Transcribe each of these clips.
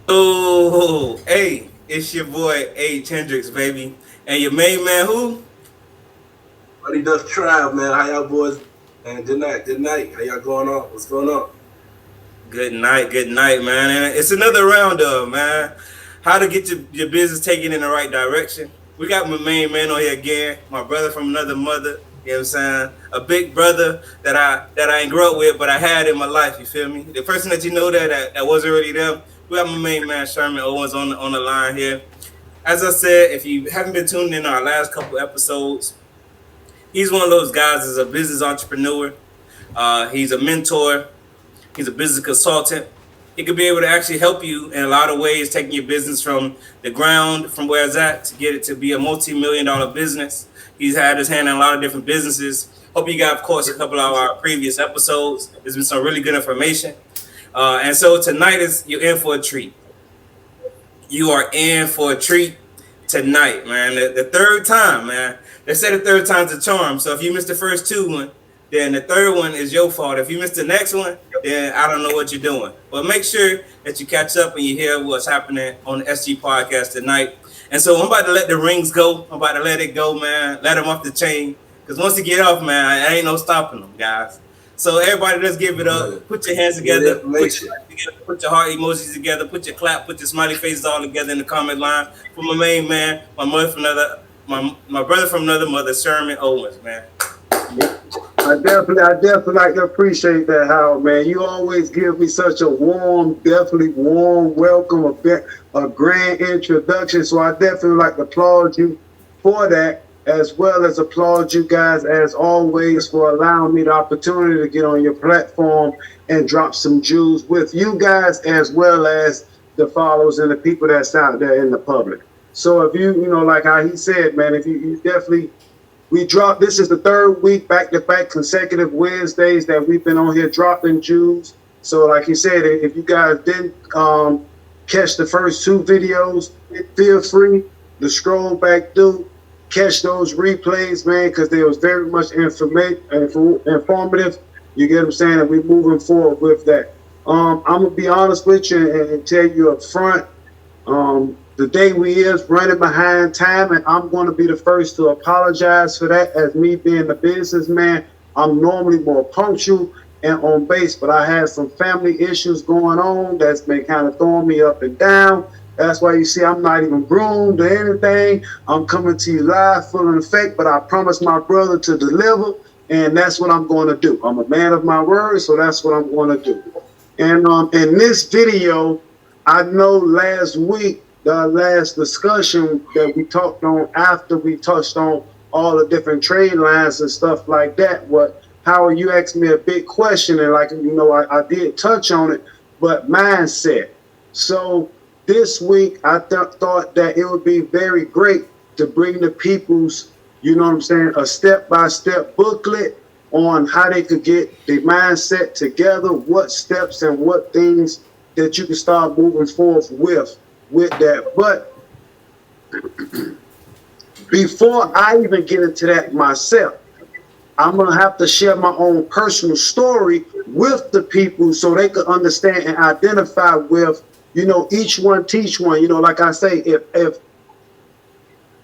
Oh, hey, it's your boy H Hendrix, baby, and your main man who? Buddy Duck Tribe, man. How y'all boys? And good night, good night. How y'all going on? What's going on? Good night, man. And it's another round of man. How to get your business taken in the right direction. We got my main man on here again, my brother from another mother. You know what I'm saying? A big brother that I ain't grew up with, but I had in my life. You feel me? The person that you know that wasn't really them. We got my main man Sherman Owens on the line here. As I said, if you haven't been tuned in our last couple episodes, he's one of those guys as a business entrepreneur. He's a mentor. He's a business consultant. He could be able to actually help you in a lot of ways, taking your business from the ground, from where it's at, to get it to be a multi-million-dollar business. He's had his hand in a lot of different businesses. Hope you got, of course, a couple of our previous episodes. There's been some really good information. And so tonight is you're in for a treat. You are in for a treat tonight, man. The third time, man. They say the third time's a charm. So if you missed the first two, then the third one is your fault. If you missed the next one, then I don't know what you're doing. But make sure that you catch up and you hear what's happening on the SG podcast tonight. And so I'm about to let the rings go. I'm about to let it go, man. Let them off the chain. Because once you get off, man, ain't no stopping them, guys. So everybody, let's give it Good. up. Put your hands Good together. information. Put your heart emojis together. Put your clap. Put your smiley faces all together in the comment line. For my main man, my brother from another mother, Sherman Owens, man. I definitely like to appreciate that, Howard, man. You always give me such a definitely warm welcome, a grand introduction. So I definitely like to applaud you for that, as well as applaud you guys, as always, for allowing me the opportunity to get on your platform and drop some jewels with you guys, as well as the followers and the people that's out there in the public. So if like how he said, man, if you definitely we dropped. This is the third week back to back consecutive Wednesdays that we've been on here dropping Jews. So, like you said, if you guys didn't catch the first two videos, feel free to scroll back through, catch those replays, man, because they was very much informative. You get what I'm saying? And we're moving forward with that. I'm gonna be honest with you and tell you up front. The day we is running behind time, and I'm going to be the first to apologize for that. As me being a businessman, I'm normally more punctual and on base, but I had some family issues going on that's been kind of throwing me up and down. That's why you see I'm not even groomed or anything. I'm coming to you live, full in effect, but I promised my brother to deliver, and that's what I'm going to do. I'm a man of my word, so that's what I'm going to do. And in this video, I know last week, the last discussion that we talked on after we touched on all the different trade lines and stuff like that, Howard, you asked me a big question, and I did touch on it, but mindset. So this week, I thought that it would be very great to bring the people's, a step-by-step booklet on how they could get their mindset together, what steps and what things that you can start moving forward with that. But before I even get into that myself, I'm going to have to share my own personal story with the people so they can understand and identify with, each one teach one. Like I say, if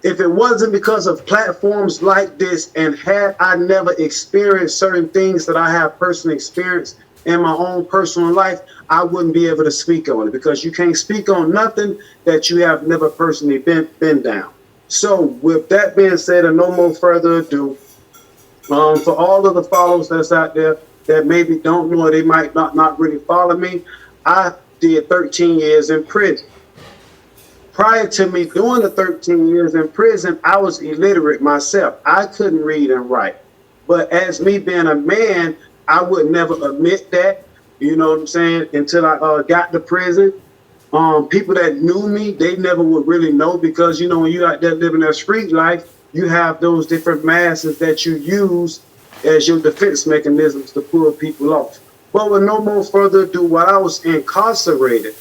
it wasn't because of platforms like this, and had I never experienced certain things that I have personally experienced in my own personal life, I wouldn't be able to speak on it, because you can't speak on nothing that you have never personally been down. So with that being said, and no more further ado, for all of the followers that's out there that maybe don't know, they might not really follow me, I did 13 years in prison. Prior to me doing the 13 years in prison, I was illiterate myself. I couldn't read and write. But as me being a man, I would never admit that, you know what I'm saying, until I got to prison. People that knew me, they never would really know, because, when you're out there living that street life, you have those different masses that you use as your defense mechanisms to pull people off. But with no more further ado, while I was incarcerated,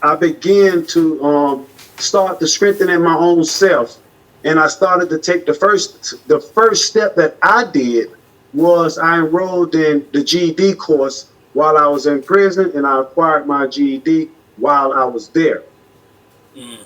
I began to start to strengthen my own self. And I started to take the first step that I did was I enrolled in the GED course while I was in prison, and I acquired my GED while I was there. Mm.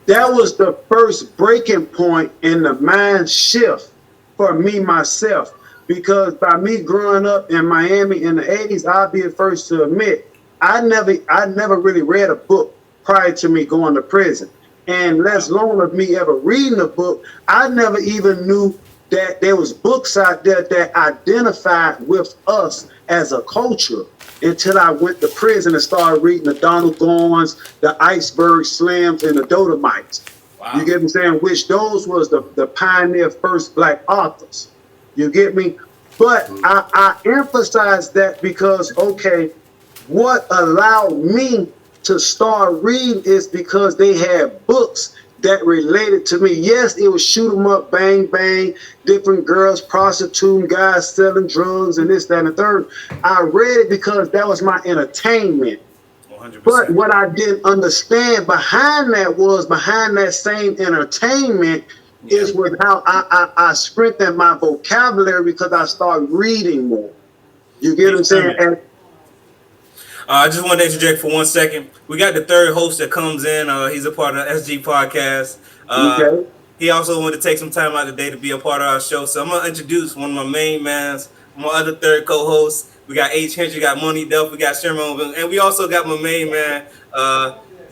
That was the first breaking point in the mind shift for me myself. Because by me growing up in Miami in the 80s, I'll be the first to admit, I never really read a book prior to me going to prison. And less alone of me ever reading a book, I never even knew that there was books out there that identified with us as a culture until I went to prison and started reading the Donald Gorns, the Iceberg Slams, and the Dolomites. Wow. You get what I'm saying? Which those was the pioneer first black authors. You get me? But I emphasize that because, okay, what allowed me to start reading is because they had books that related to me. Yes, it was shoot 'em up, bang, bang, different girls prostituting, guys selling drugs, and this, that, and the third. I read it because that was my entertainment. 100%. But what I didn't understand behind that same entertainment is with how I strengthened my vocabulary because I started reading more. You get what I'm saying? And I just wanted to interject for 1 second. We got the third host that comes in. He's a part of the SG podcast. okay. He also wanted to take some time out of the day to be a part of our show. So I'm going to introduce one of my main mans, my other third co-host. We got H. Henry, got Money Duff, we got Sherman, and we also got my main man,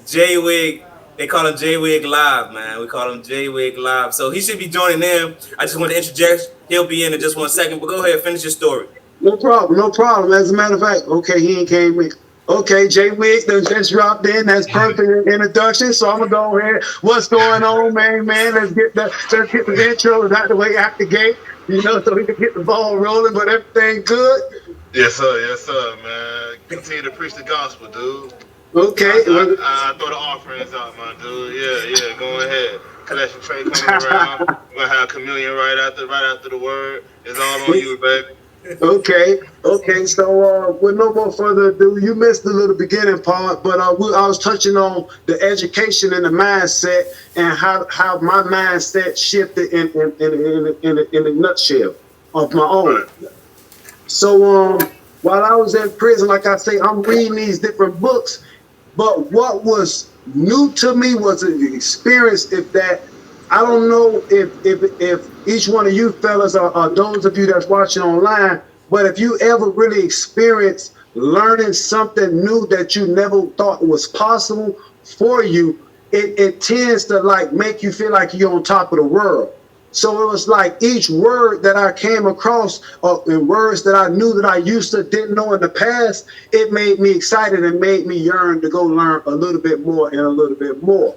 J-Wig. They call him J-Wig Live, man. We call him J-Wig Live. So he should be joining in. I just want to interject. He'll be in just 1 second, but go ahead, finish your story. No problem. As a matter of fact, okay, he ain't came in. Okay, Jay Wiggs done just dropped in. That's perfect introduction. So I'm gonna go ahead. What's going on, man? Let's get the intro out the way out the gate. You know, so we can get the ball rolling. But everything good. Yes, sir, man. Continue to preach the gospel, dude. Okay. I throw the offerings out, my dude. Yeah. Go ahead. Collection tray coming around. We're gonna have communion right after the word. It's all on you, baby. Okay. So with no more further ado, you missed the little beginning part, but I was touching on the education and the mindset and how my mindset shifted in a nutshell of my own. So while I was in prison, like I say, I'm reading these different books, but what was new to me was an experience. If that, I don't know if each one of you fellas or those of you that's watching online, but if you ever really experienced learning something new that you never thought was possible for you, it tends to like make you feel like you're on top of the world. So it was like each word that I came across, and words that I knew that I didn't know in the past, it made me excited and made me yearn to go learn a little bit more and a little bit more.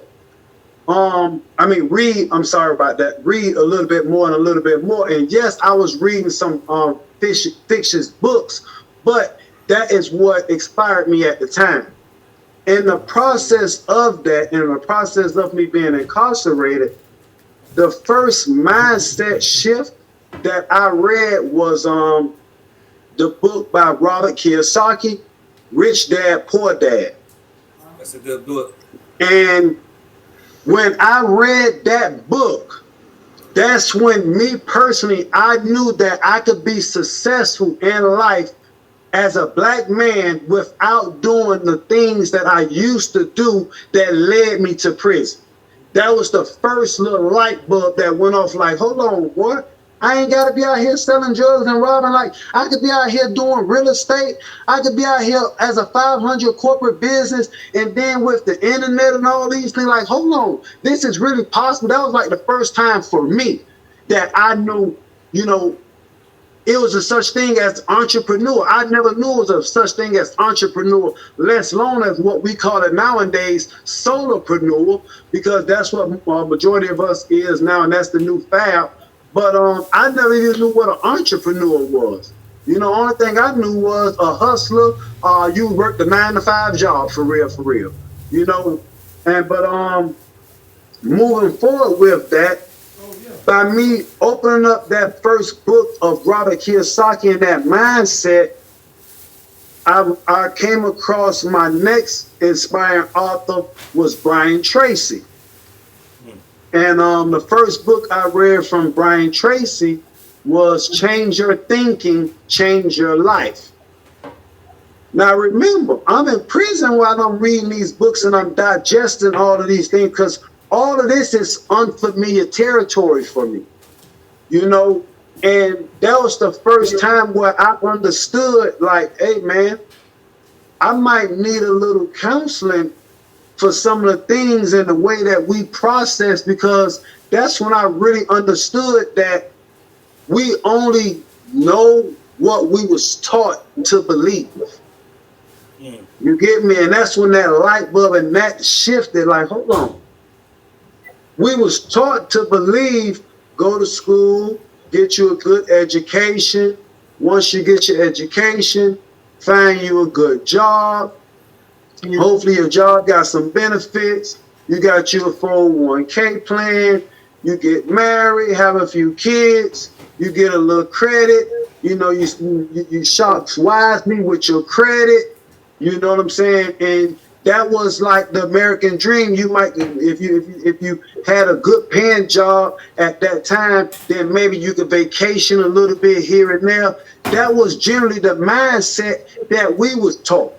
Read a little bit more and a little bit more. And yes, I was reading some fictitious books, but that is what inspired me at the time. In the process of that, in the process of me being incarcerated, the first mindset shift that I read was the book by Robert Kiyosaki, Rich Dad, Poor Dad. That's a good book. And when I read that book, that's when me personally, I knew that I could be successful in life as a black man without doing the things that I used to do that led me to prison. That was the first little light bulb that went off like, hold on, boy. I ain't got to be out here selling drugs and robbing. Like, I could be out here doing real estate. I could be out here as a 500 corporate business. And then with the internet and all these things, like, hold on, this is really possible. That was like the first time for me that I knew, it was a such thing as entrepreneur. I never knew it was a such thing as entrepreneur, less known as what we call it nowadays, solopreneur, because that's what majority of us is now, and that's the new fad. But I never even knew what an entrepreneur was. Only thing I knew was a hustler. You worked a 9-to-5 job for real. But moving forward with that, by me opening up that first book of Robert Kiyosaki and that mindset, I came across my next inspiring author was Brian Tracy. And the first book I read from Brian Tracy was Change Your Thinking, Change Your Life. Now remember, I'm in prison while I'm reading these books and I'm digesting all of these things because all of this is unfamiliar territory for me, you know. And that was the first time where I understood, like, hey man, I might need a little counseling for some of the things and the way that we process, because that's when I really understood that we only know what we was taught to believe. You get me? And that's when that light bulb and that shifted, like, hold on. We was taught to believe, go to school, get you a good education. Once you get your education, find you a good job. Hopefully your job got some benefits. You got you a 401k plan. You get married, have a few kids. You get a little credit. You know, you shop wisely with your credit. You know what I'm saying? And that was like the American dream. You might, if you had a good paying job at that time, then maybe you could vacation a little bit here and there. That was generally the mindset that we was taught.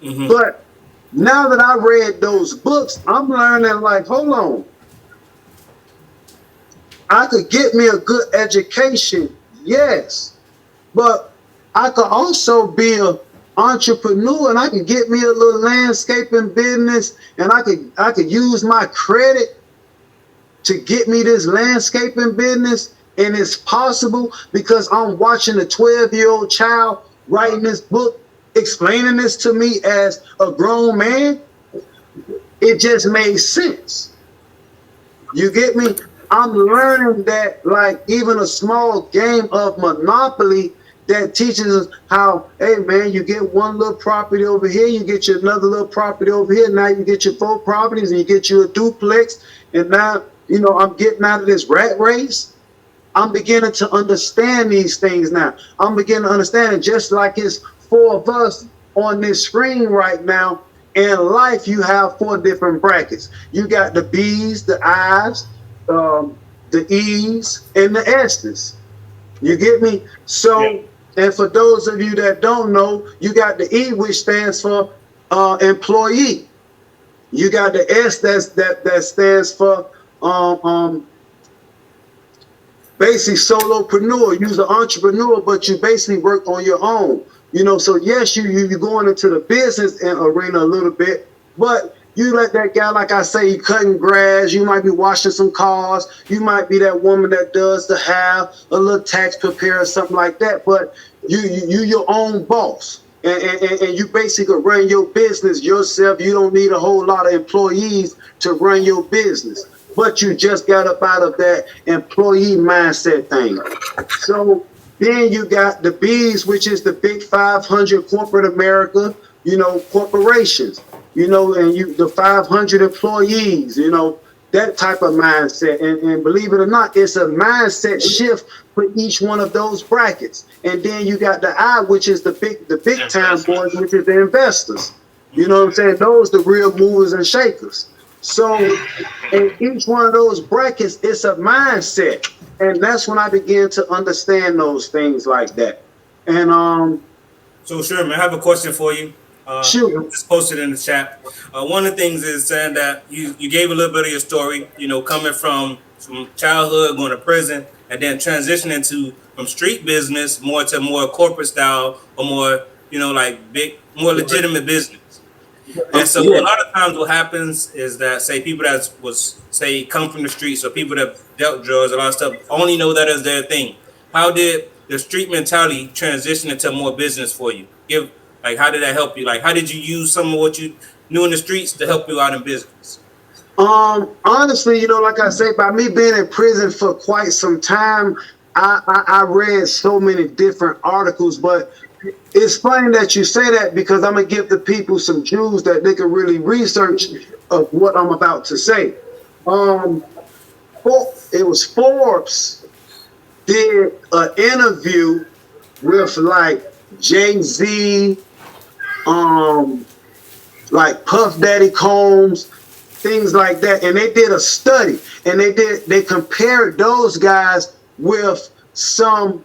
Mm-hmm. But now that I read those books, I'm learning, like, hold on. I could get me a good education, yes, but I could also be a entrepreneur, and I can get me a little landscaping business, and I could use my credit to get me this landscaping business. And it's possible because I'm watching a 12-year-old child writing this book, explaining this to me as a grown man. It just made sense. You get me? I'm learning that, like, even a small game of Monopoly that teaches us how, hey man, you get one little property over here, you get you another little property over here, now you get your 4 properties and you get you a duplex, and now, you know, I'm getting out of this rat race. I'm beginning to understand these things now. I'm beginning to understand it, just like it's 4 of us on this screen right now. In life, you have 4 different brackets. You got the B's, the I's, the E's, and the S's. You get me? So, yeah. And for those of you that don't know, you got the E, which stands for employee. You got the S that stands for basically solopreneur. You're an entrepreneur, but you basically work on your own. You know, so yes, you're going into the business arena a little bit, but you let that guy, like I say, you cutting grass, you might be washing some cars, you might be that woman that does the hair, a little tax preparer, something like that, but you your own boss. And you basically run your business yourself. You don't need a whole lot of employees to run your business, but you just got up out of that employee mindset thing. So then you got the B's, which is the big 500 corporate America, you know, corporations. You know, and the 500 employees, you know, that type of mindset. And believe it or not, it's a mindset shift for each one of those brackets. And then you got the I, which is the big time boys, which is the investors. You know what I'm saying? Those the real movers and shakers. So in each one of those brackets, it's a mindset. And that's when I began to understand those things like that. And so Sherman, I have a question for you. Sure. Just posted in the chat. One of the things is saying that you gave a little bit of your story, you know, coming from childhood, going to prison, and then transitioning from street business more to more corporate style, or more, you know, like more legitimate business. And so a lot of times what happens is that, say, people that come from the streets, or people that dealt drugs, a lot of stuff, only know that as their thing. How did the street mentality transition into more business for you? Like, how did that help you? Like, how did you use some of what you knew in the streets to help you out in business? Honestly, you know, like I say, by me being in prison for quite some time, I read so many different articles, but it's funny that you say that, because I'm going to give the people some Jews that they can really research of what I'm about to say. It was Forbes did an interview with like Jay-Z, like Puff Daddy Combs, things like that, and they did a study, and they compared those guys with some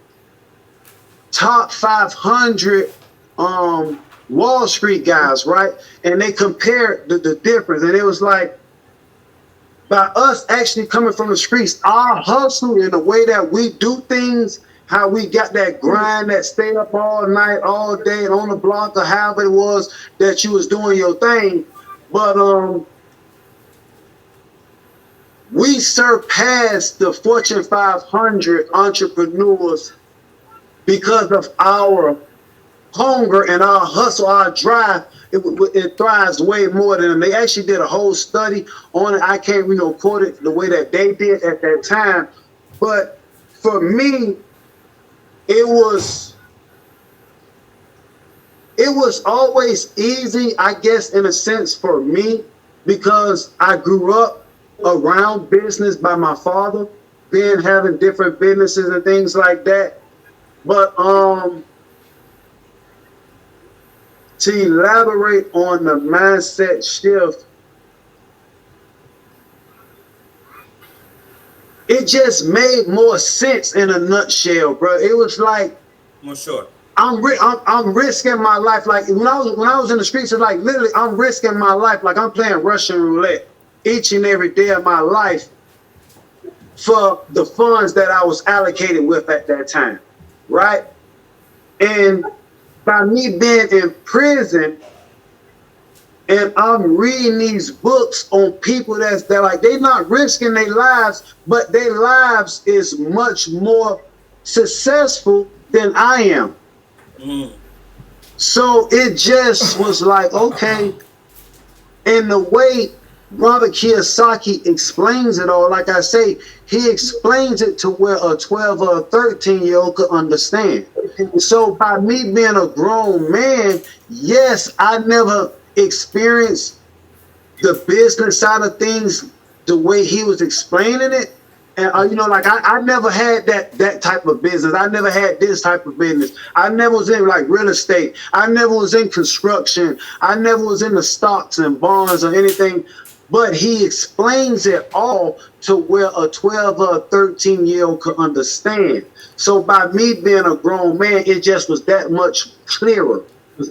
top 500 Wall Street guys, right? And they compared the difference. And it was like, by us actually coming from the streets, our hustle and the way that we do things, how we got that grind, that stay up all night, all day, and on the block, or however it was that you was doing your thing. But we surpassed the Fortune 500 entrepreneurs because of our hunger and our hustle, our drive. It thrives way more than them. They actually did a whole study on it. I can't, quote it the way that they did at that time. But for me, it was always easy, I guess, in a sense for me, because I grew up around business by my father, then having different businesses and things like that. But to elaborate on the mindset shift, it just made more sense in a nutshell, bro. It was like, For sure. I'm risking my life. Like when I was in the streets, it's like literally I'm risking my life. Like I'm playing Russian roulette each and every day of my life for the funds that I was allocated with at that time, right? And by me being in prison, and I'm reading these books on people that like, they not risking their lives, but their lives is much more successful than I am. So it just was like, okay. And the way Robert Kiyosaki explains it all, like I say, he explains it to where a 12 or a 13-year-old could understand. So by me being a grown man, yes, I never experienced the business side of things the way he was explaining it. And like I never had that type of business. I never had this type of business. I never was in like real estate. I never was in construction. I never was in the stocks and bonds or anything. But he explains it all to where a 12 or a 13-year-old could understand. So by me being a grown man, it just was that much clearer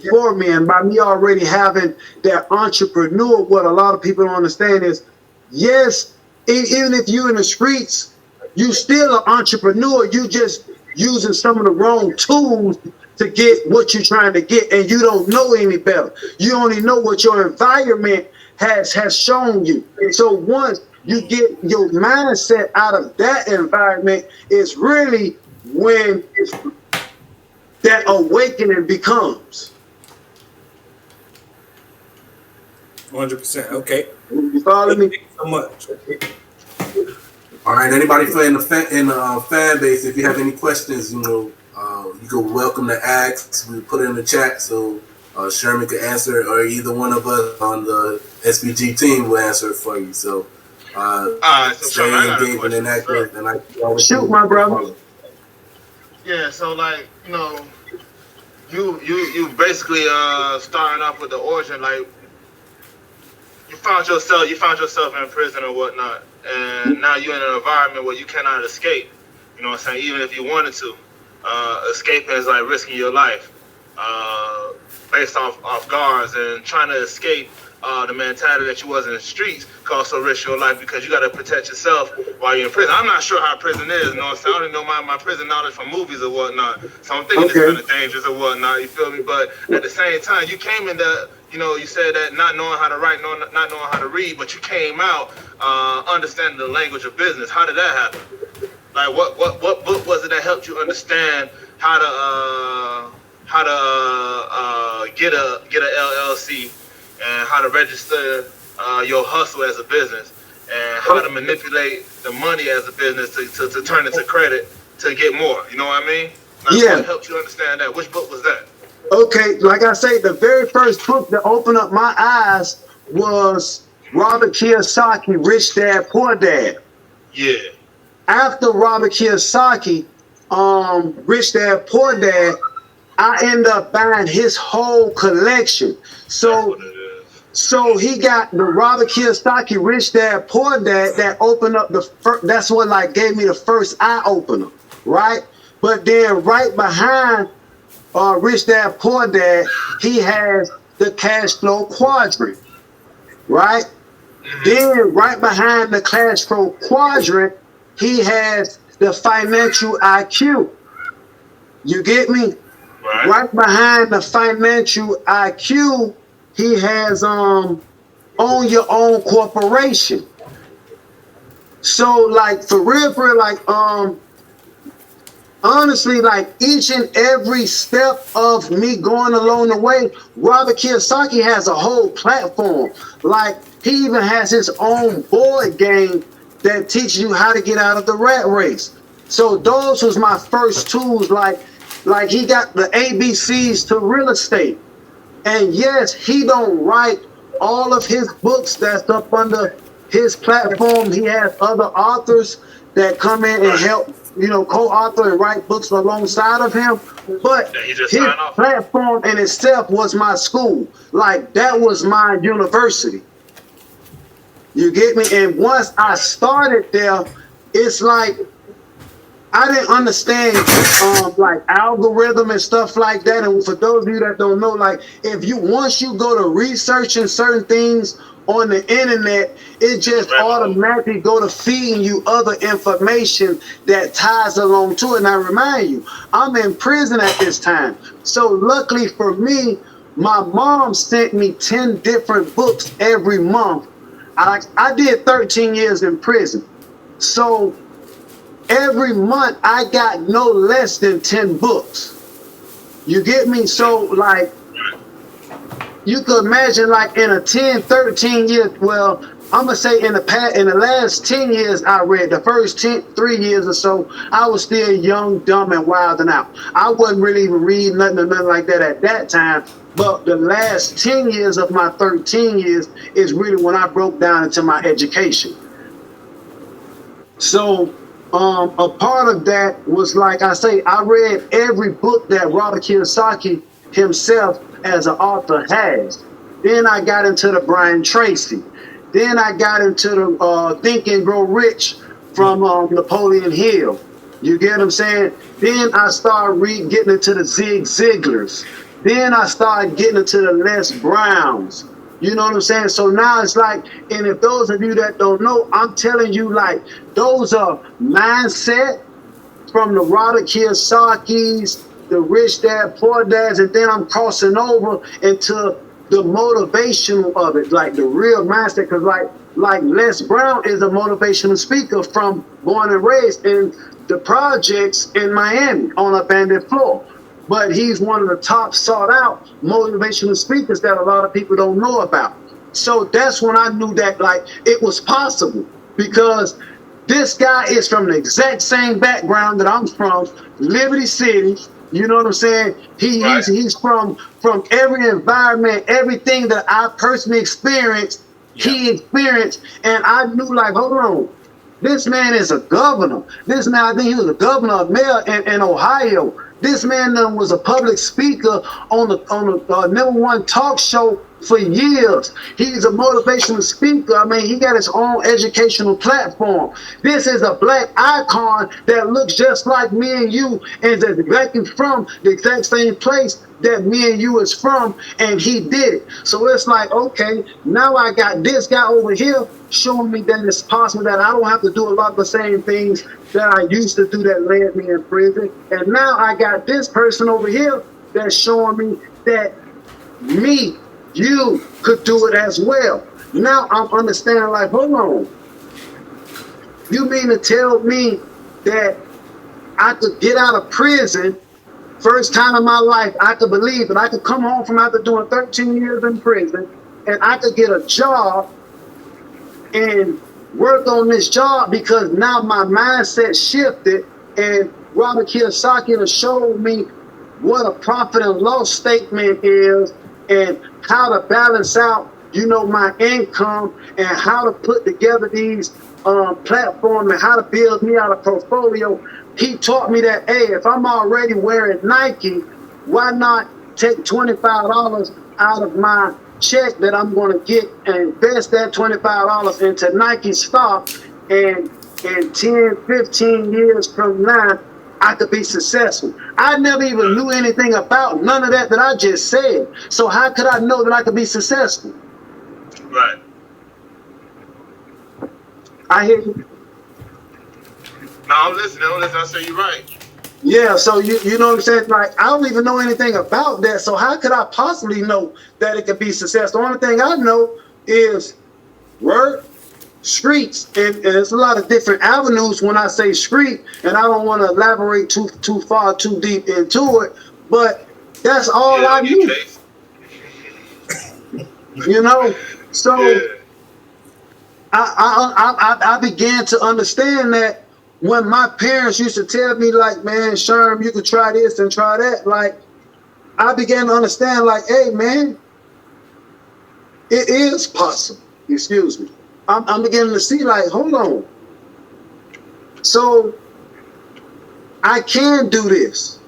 for me. And by me already having that entrepreneur, what a lot of people don't understand is, yes, even if you're in the streets, you still an entrepreneur. You just using some of the wrong tools to get what you're trying to get, and you don't know any better. You only know what your environment has shown you. And so once you get your mindset out of that environment, it's really when that awakening becomes. 100%. Okay. You follow me? Thank you so much. All right, anybody in the fan base, if you have any questions, you go welcome to ask. We put it in the chat so Sherman can answer, or either one of us on the SBG team will answer it for you. So, stay engaged and inactive. And I shoot, my brother. Yeah, so like you basically starting off with the origin, like you found yourself in prison or whatnot, and now you're in an environment where you cannot escape. You know what I'm saying? Even if you wanted to, escaping is like risking your life. Based off guards and trying to escape the mentality that you was in the streets could also risk your life, because you got to protect yourself while you're in prison. I'm not sure how prison is, you know what I'm saying? I don't even know my prison knowledge from movies or whatnot, so I'm thinking it's kind of dangerous or whatnot, you feel me? But at the same time, you came in the, you said that not knowing how to write, not knowing how to read, but you came out understanding the language of business. How did that happen? Like what book was it that helped you understand how to get a LLC and how to register your hustle as a business, and how to manipulate the money as a business to turn into credit to get more? You know what I mean? What helped you understand that? Which book was that? Okay, like I say, the very first book that opened up my eyes was Robert Kiyosaki, Rich Dad, Poor Dad. Yeah. After Robert Kiyosaki, Rich Dad, Poor Dad, I end up buying his whole collection. So he got the Robert Kiyosaki, Rich Dad, Poor Dad, that opened up the first, that's what like gave me the first eye opener, right? But then right behind Rich Dad Poor Dad, he has the cash flow quadrant, right? Then right behind the cash flow quadrant, he has the financial IQ. You get me? Right behind the financial IQ, he has own your own corporation. So like for real, like honestly, like each and every step of me going along the way, Robert Kiyosaki has a whole platform. Like he even has his own board game that teaches you how to get out of the rat race. So those was my first tools. Like he got the ABCs to real estate. And yes, he don't write all of his books that's up under his platform. He has other authors that come in and help, co-author and write books alongside of him. But his platform in itself was my school. Like that was my university. You get me? And once I started there, it's like I didn't understand like algorithm and stuff like that. And for those of you that don't know, like once you go to researching certain things on the internet, it just automatically go to feeding you other information that ties along to it. And I remind you, I'm in prison at this time. So luckily for me, my mom sent me 10 different books every month. I did 13 years in prison. So every month I got no less than 10 books. You get me? So like you could imagine like in a 10, 13 years, well, I'm gonna say in the last 10 years I read, the first 3 years or so, I was still young, dumb, and wild and out. I wasn't really even reading nothing or nothing like that at that time. But the last 10 years of my 13 years is really when I broke down into my education. So a part of that was, like I say, I read every book that Robert Kiyosaki himself as an author has. Then I got into the Brian Tracy. Then I got into the Think and Grow Rich from Napoleon Hill. You get what I'm saying? Then I started getting into the Zig Ziglars. Then I started getting into the Les Browns. You know what I'm saying? So now it's like, and if those of you that don't know, I'm telling you, like, those are mindset from the Robert Kiyosaki's, the Rich Dad Poor Dads, and then I'm crossing over into the motivational of it, like the real mindset. Because like Les Brown is a motivational speaker from born and raised in the projects in Miami on a bandit floor. But he's one of the top sought out motivational speakers that a lot of people don't know about. So that's when I knew that like it was possible, because this guy is from the exact same background that I'm from, Liberty City. You know what I'm saying? He's from every environment, everything that I personally experienced, he experienced. And I knew, like, hold on, this man is a governor. This man, I think he was a governor of mayor in Ohio. This man was a public speaker on the #1 talk show for years. He's a motivational speaker. I mean, he got his own educational platform. This is a black icon that looks just like me and you, and is exactly from the exact same place that me and you is from, and he did it. So it's like, okay, now I got this guy over here showing me that it's possible, that I don't have to do a lot of the same things that I used to do that led me in prison. And now I got this person over here that's showing me that you could do it as well. Now I'm understanding, like, hold on. You mean to tell me that I could get out of prison, first time in my life I could believe it, I could come home from after doing 13 years in prison, and I could get a job and work on this job, because now my mindset shifted, and Robert Kiyosaki has showed me what a profit and loss statement is, and how to balance out, my income, and how to put together these platforms, and how to build me out a portfolio. He taught me that, hey, if I'm already wearing Nike, why not take $25 out of my check that I'm going to get and invest that $25 into Nike stock, and in 10, 15 years from now, I could be successful. I never even knew anything about none of that I just said. So how could I know that I could be successful? Right. I hear you. No, I'm listening. I say you're right. Yeah, so you know what I'm saying? Like, I don't even know anything about that. So how could I possibly know that it could be successful? The only thing I know is work, streets, and there's a lot of different avenues when I say street, and I don't want to elaborate too far, too deep into it, but that's all I knew. You know? So Yeah. I began to understand that when my parents used to tell me, like, man, Sherm, you could try this and try that, like, I began to understand, like, hey, man, it is possible. Excuse me. I'm beginning to see, like, hold on. So I can do this.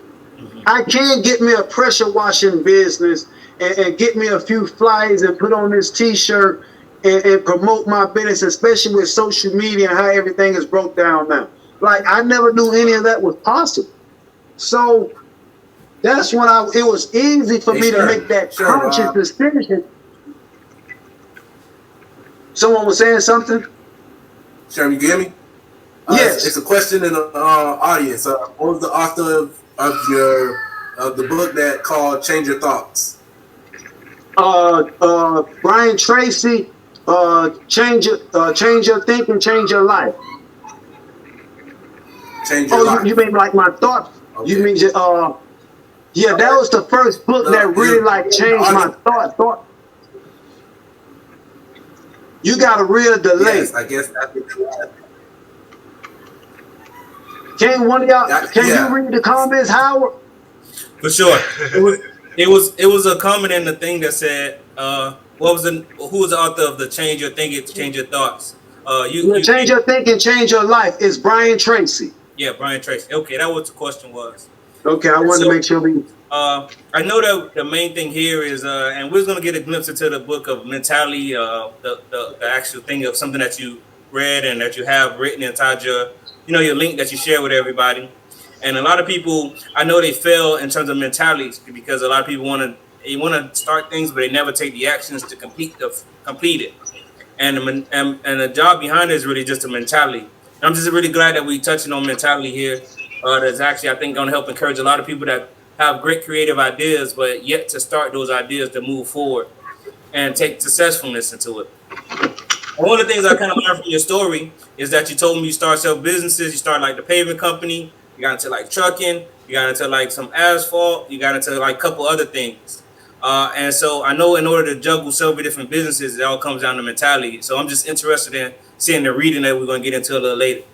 I can get me a pressure washing business and get me a few flyers and put on this T-shirt and promote my business, especially with social media and how everything is broke down now. Like, I never knew any of that was possible. So that's when it was easy for me to make that conscious decision. Someone was saying something? Sherm, you get me? Yes. It's a question in the audience. What was the author of the book that called Change Your Thoughts? Brian Tracy, change your thinking, change your life. Change Your Life. You mean like my thoughts? Okay. You mean yeah, that was the first book that really like changed my thought. You got a real delay. Yes, I guess that's it. Can one of y'all you read the comments, Howard? For sure. It was a comment in the thing that said, who was the author of the Change Your Thinking, Change Your Thoughts? You Change Your Thinking, Change Your Life. It's Brian Tracy. Yeah, Brian Tracy. Okay, that was the question was. Okay, I wanted to make sure we. I know that the main thing here is, and we're going to get a glimpse into the book of mentality, the actual thing of something that you read and that you have written inside your link that you share with everybody. And a lot of people, I know they fail in terms of mentalities because a lot of people want to start things, but they never take the actions to complete it. And the job behind it is really just a mentality. And I'm just really glad that we're touching on mentality here. That's actually, I think, going to help encourage a lot of people that have great creative ideas, but yet to start those ideas to move forward and take successfulness into it. And one of the things I kind of learned from your story is that you told me you start self businesses. You started like the pavement company. You got into like trucking. You got into like some asphalt. You got into like a couple other things. And so I know in order to juggle several different businesses, it all comes down to mentality. So I'm just interested in seeing the reading that we're going to get into a little later.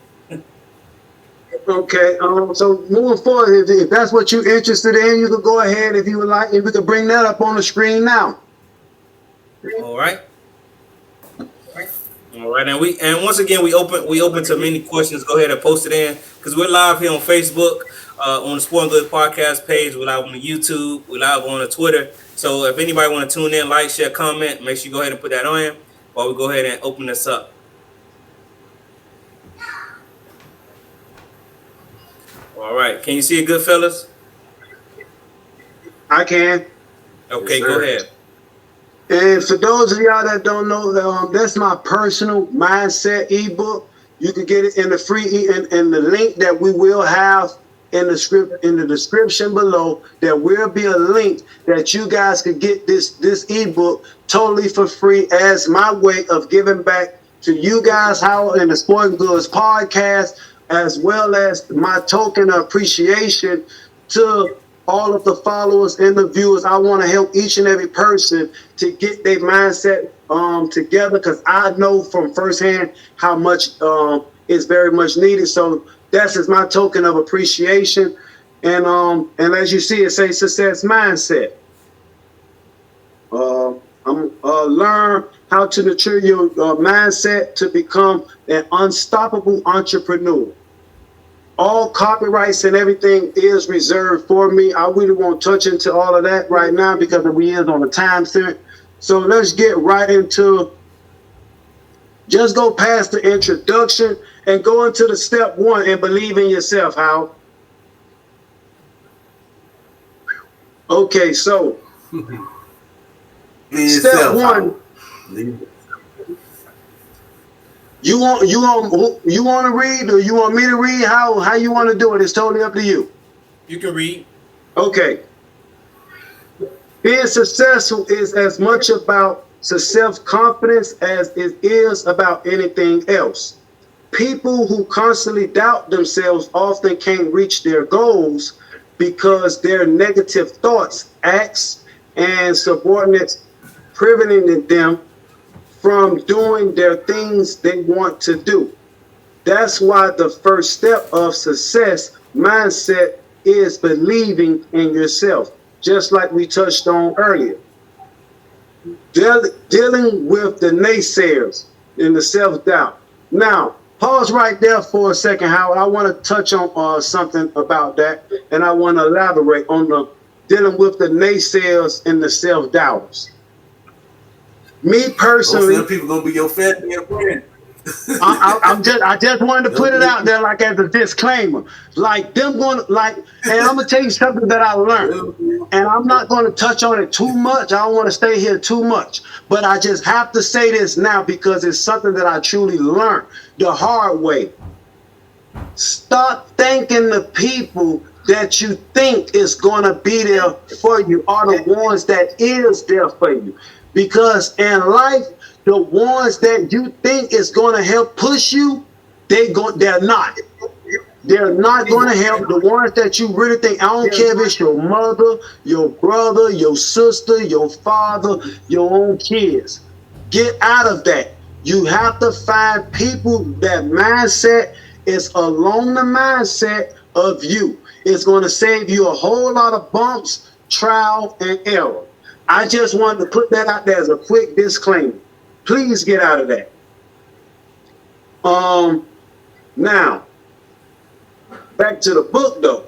Okay, so moving forward, if that's what you're interested in, you can go ahead if you would like, and we can bring that up on the screen now. All right. And once again we open to many questions. Go ahead and post it in because we're live here on Facebook, on the Sport and Good Podcast page. We're live on the YouTube. We're live on the Twitter. So if anybody want to tune in, like, share, comment, make sure you go ahead and put that on while we go ahead and open this up. All right. Can you see it good, fellas? I can. Okay, Yes, go sir. ahead. And for those of y'all that don't know, that's my personal mindset ebook. You can get it in the free in the link that we will have in the description below. There will be a link that you guys can get this ebook totally for free as my way of giving back to you guys, Howard, and the Sporting Goods Podcast, as well as my token of appreciation to all of the followers and the viewers. I want to help each and every person to get their mindset together because I know from firsthand how much is very much needed. So that's just my token of appreciation. And as you see, it says success mindset. Learn how to nurture your mindset to become an unstoppable entrepreneur. All copyrights and everything is reserved for me. I really won't touch into all of that right now because we is on a time limit. So let's get right into, just go past the introduction and go into the step one and believe in yourself, Hal. Okay, so Be step yourself, one, Howard. Leave it. you want to read, or you want me to read? How you want to do it? It's totally up to you. You can read. Okay. Being successful is as much about self-confidence as it is about anything else. People who constantly doubt themselves often can't reach their goals because their negative thoughts, acts, and subordinates preventing them from doing their things they want to do. That's why the first step of success mindset is believing in yourself, just like we touched on earlier. Dealing with the naysayers and the self-doubt. Now, pause right there for a second, Howard. I want to touch on something about that, and I want to elaborate on the dealing with the naysayers and the self-doubters. Me Most of personally, them people gonna be your family and friend. I just wanted to put it out there like as a disclaimer. Like them going like, and I'm gonna tell you something that I learned. And I'm not gonna touch on it too much. I don't want to stay here too much. But I just have to say this now because it's something that I truly learned the hard way. Stop thinking the people that you think is gonna be there for you are the ones that is there for you. Because in life, the ones that you think is going to help push you, they're not. They're not going to help. The ones that you really think, I don't care if it's your mother, your brother, your sister, your father, your own kids. Get out of that. You have to find people that mindset is along the mindset of you. It's going to save you a whole lot of bumps, trial, and error. I just wanted to put that out there as a quick disclaimer. Please get out of that. Now, back to the book though.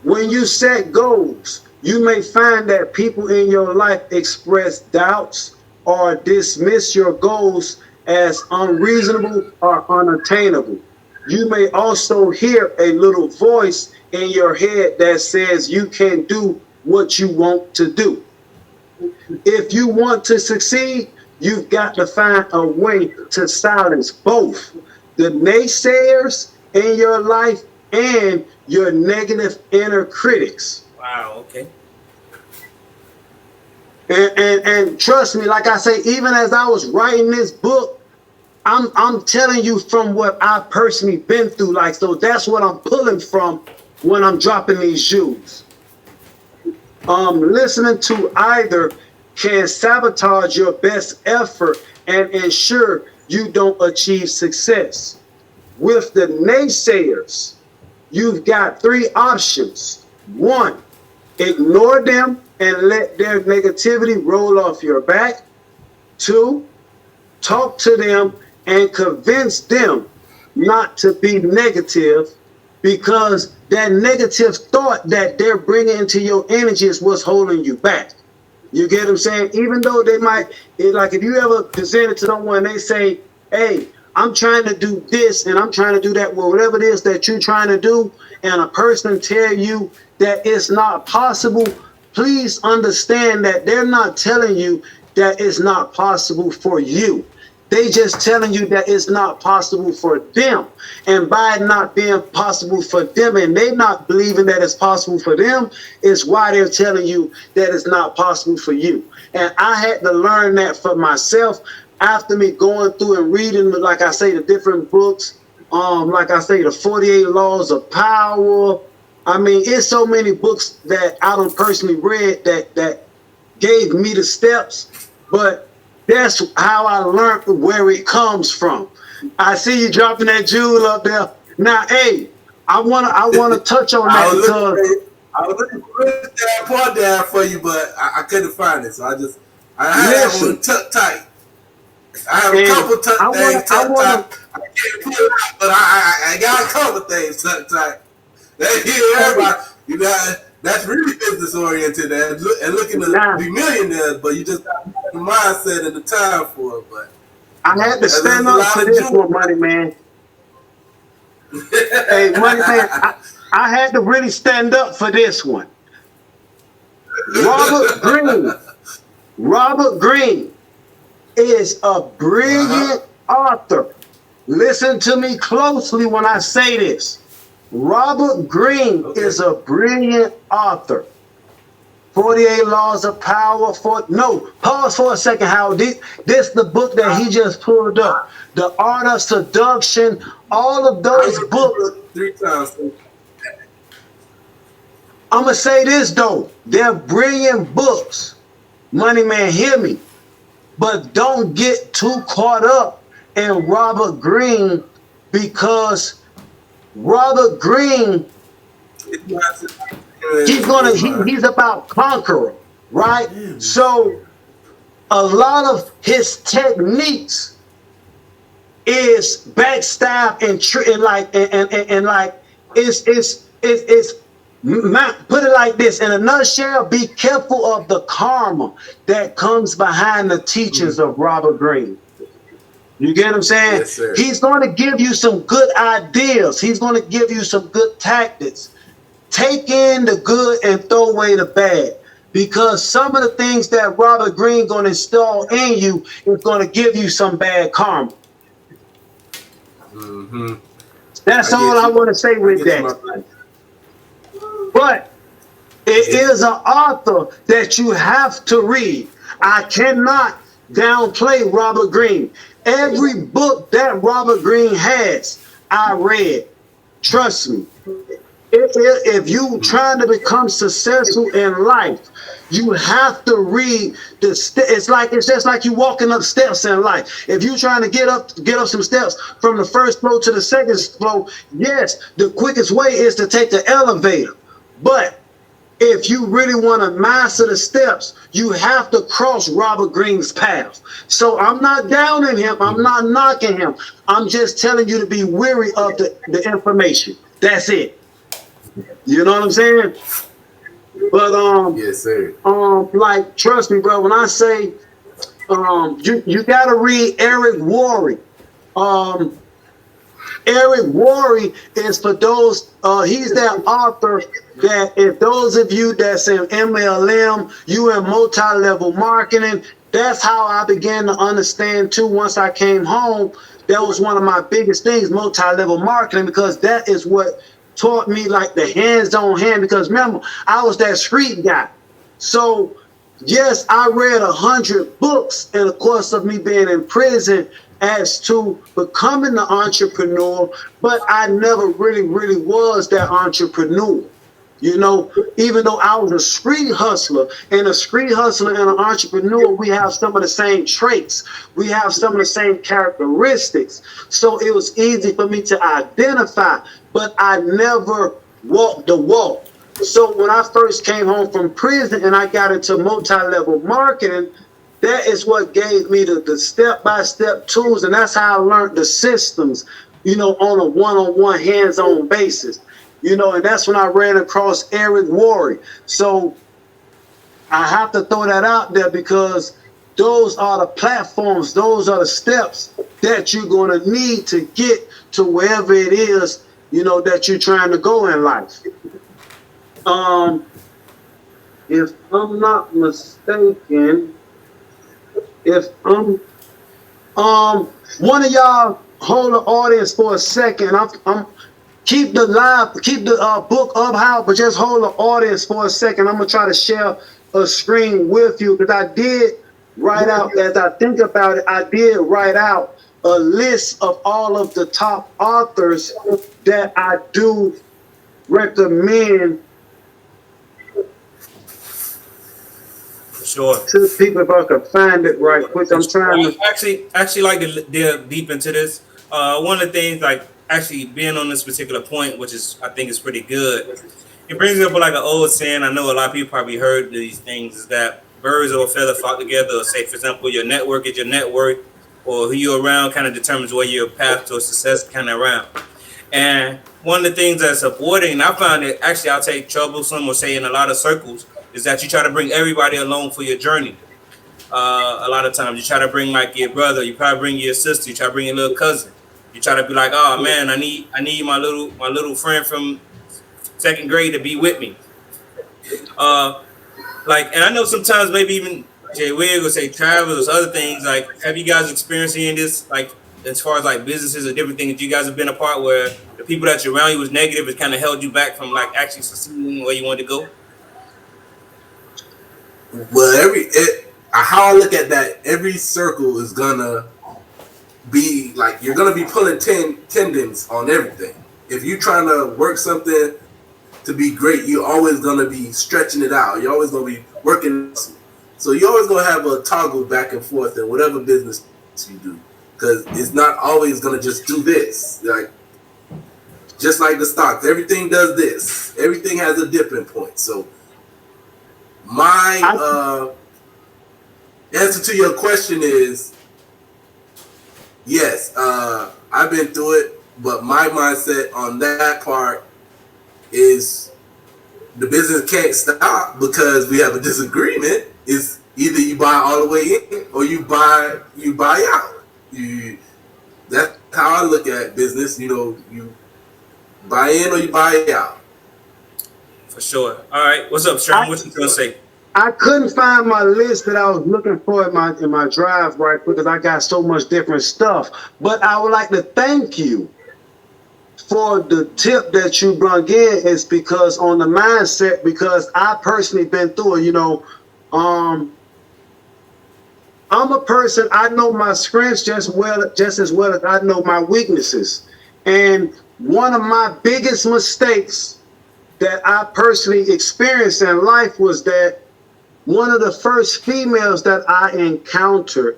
When you set goals, you may find that people in your life express doubts or dismiss your goals as unreasonable or unattainable. You may also hear a little voice in your head that says you can't do what you want to do. If you want to succeed, you've got to find a way to silence both the naysayers in your life and your negative inner critics. Wow. Okay. And trust me, like I say, even as I was writing this book, I'm telling you from what I've personally been through. Like, so that's what I'm pulling from when I'm dropping these jewels. Listening to either can sabotage your best effort and ensure you don't achieve success. With the naysayers, you've got three options. One, ignore them and let their negativity roll off your back. Two, talk to them and convince them not to be negative, because that negative thought that they're bringing into your energy is what's holding you back. You get what I'm saying? Even though they might, like if you ever present it to someone, they say, hey, I'm trying to do this and I'm trying to do that. Well, whatever it is that you're trying to do, and a person tell you that it's not possible, please understand that they're not telling you that it's not possible for you. They just telling you that it's not possible for them. And by it not being possible for them and they not believing that it's possible for them is why they're telling you that it's not possible for you. And I had to learn that for myself after me going through and reading, like I say, the different books, like I say, the 48 Laws of Power. I mean, it's so many books that I don't personally read that gave me the steps, but that's how I learned where it comes from. I see you dropping that jewel up there. Now, hey, I wanna touch on that because I was looking for that part down for you, but I couldn't find it, so I have one tucked tight. I have a couple things tucked tight. I can't pull it out, but I got a couple things tucked tight. Everybody, you know, that's really business oriented and looking to be millionaires, but you just got the mindset and the time for it. But I had to stand up for this one, Money Man. Hey, Money Man, I had to really stand up for this one. Robert Greene. Robert Greene is a brilliant author. Listen to me closely when I say this. Robert Greene is a brilliant author. 48 Laws of Power. Pause for a second, Howard. This the book that he just pulled up. The Art of Seduction. All of those books. 3 times. I'm going to say this, though. They're brilliant books. Money Man, hear me. But don't get too caught up in Robert Greene, because Robert Greene, he's about conqueror, right? So a lot of his techniques is backstab and put it like this, in a nutshell, be careful of the karma that comes behind the teachings of Robert Greene. You get what I'm saying? Yes, sir. He's going to give you some good ideas. He's going to give you some good tactics. Take in the good and throw away the bad, because some of the things that Robert Greene going to install in you is going to give you some bad karma. That's all I want to say with that. But it is an author that you have to read. I cannot downplay Robert Greene. Every book that Robert Greene has, I read. Trust me. If you trying to become successful in life, you have to read it's just like you walking up steps in life. If you trying to get up some steps from the first floor to the second floor, yes, the quickest way is to take the elevator. But if you really want to master the steps, you have to cross Robert Greene's path. So I'm not downing him. I'm not knocking him. I'm just telling you to be wary of the information. That's it. You know what I'm saying? But yes, sir. Like, trust me, bro. When I say you gotta read Eric Worre. Eric Worre is for those, he's that author that if those of you that's in MLM, you in multi-level marketing, that's how I began to understand too. Once I came home, that was one of my biggest things, multi-level marketing, because that is what taught me like the hands-on hand, because remember, I was that street guy. So yes, I read 100 books in the course of me being in prison as to becoming the entrepreneur, but I never really was that entrepreneur. You know, even though I was a street hustler, and a street hustler and an entrepreneur, we have some of the same traits. We have some of the same characteristics. So it was easy for me to identify, but I never walked the walk. So when I first came home from prison and I got into multi-level marketing, that is what gave me the step-by-step tools, and that's how I learned the systems, you know, on a one-on-one, hands-on basis. You know, and that's when I ran across Eric Worre. So I have to throw that out there, because those are the platforms, those are the steps that you're going to need to get to wherever it is, you know, that you're trying to go in life. If I'm not mistaken, one of y'all hold the audience for a second. I'm keep the book up, Howard, but just hold the audience for a second. I'm gonna try to share a screen with you, because I did write out, as I think about it, I did write out a list of all of the top authors that I do recommend. Sure. To people, if I could find it right quick. I'm trying to actually like to delve deep into this. One of the things, like actually being on this particular point, which is I think is pretty good. It brings up like an old saying. I know a lot of people probably heard these things, is that birds of a feather flock together. Or say, for example, your network is your net worth, or who you're around kind of determines where your path to success kind of around. And one of the things that's avoiding, I found it actually I'll take troublesome, or say in a lot of circles, is that you try to bring everybody along for your journey. A lot of times you try to bring like your brother, you probably bring your sister, you try to bring your little cousin. You try to be like, oh man, I need my little friend from second grade to be with me. like, and I know sometimes maybe even Jay Wig or say Travis or other things. Like, have you guys experienced any of this? Like, as far as like businesses or different things that you guys have been a part where the people that you're around you was negative, it kind of held you back from like actually succeeding where you wanted to go. Well, how I look at that, every circle is gonna be like you're gonna be pulling tendons on everything. If you're trying to work something to be great, you're always gonna be stretching it out. You're always gonna be working. So you're always gonna have a toggle back and forth in whatever business you do, because it's not always gonna just do this. Like just like the stocks, everything does this. Everything has a dipping point. So my answer to your question is yes. I've been through it, but my mindset on that part is the business can't stop because we have a disagreement. It's either you buy all the way in or you buy out. That's how I look at business. You know, you buy in or you buy out. For sure. All right. What's up, Sherman? What you gonna say? I couldn't find my list that I was looking for in my drive right because I got so much different stuff. But I would like to thank you for the tip that you brought in. Is because on the mindset, because I personally been through it. You know, I'm a person. I know my strengths just as well as I know my weaknesses. And one of my biggest mistakes that I personally experienced in life was that one of the first females that I encountered,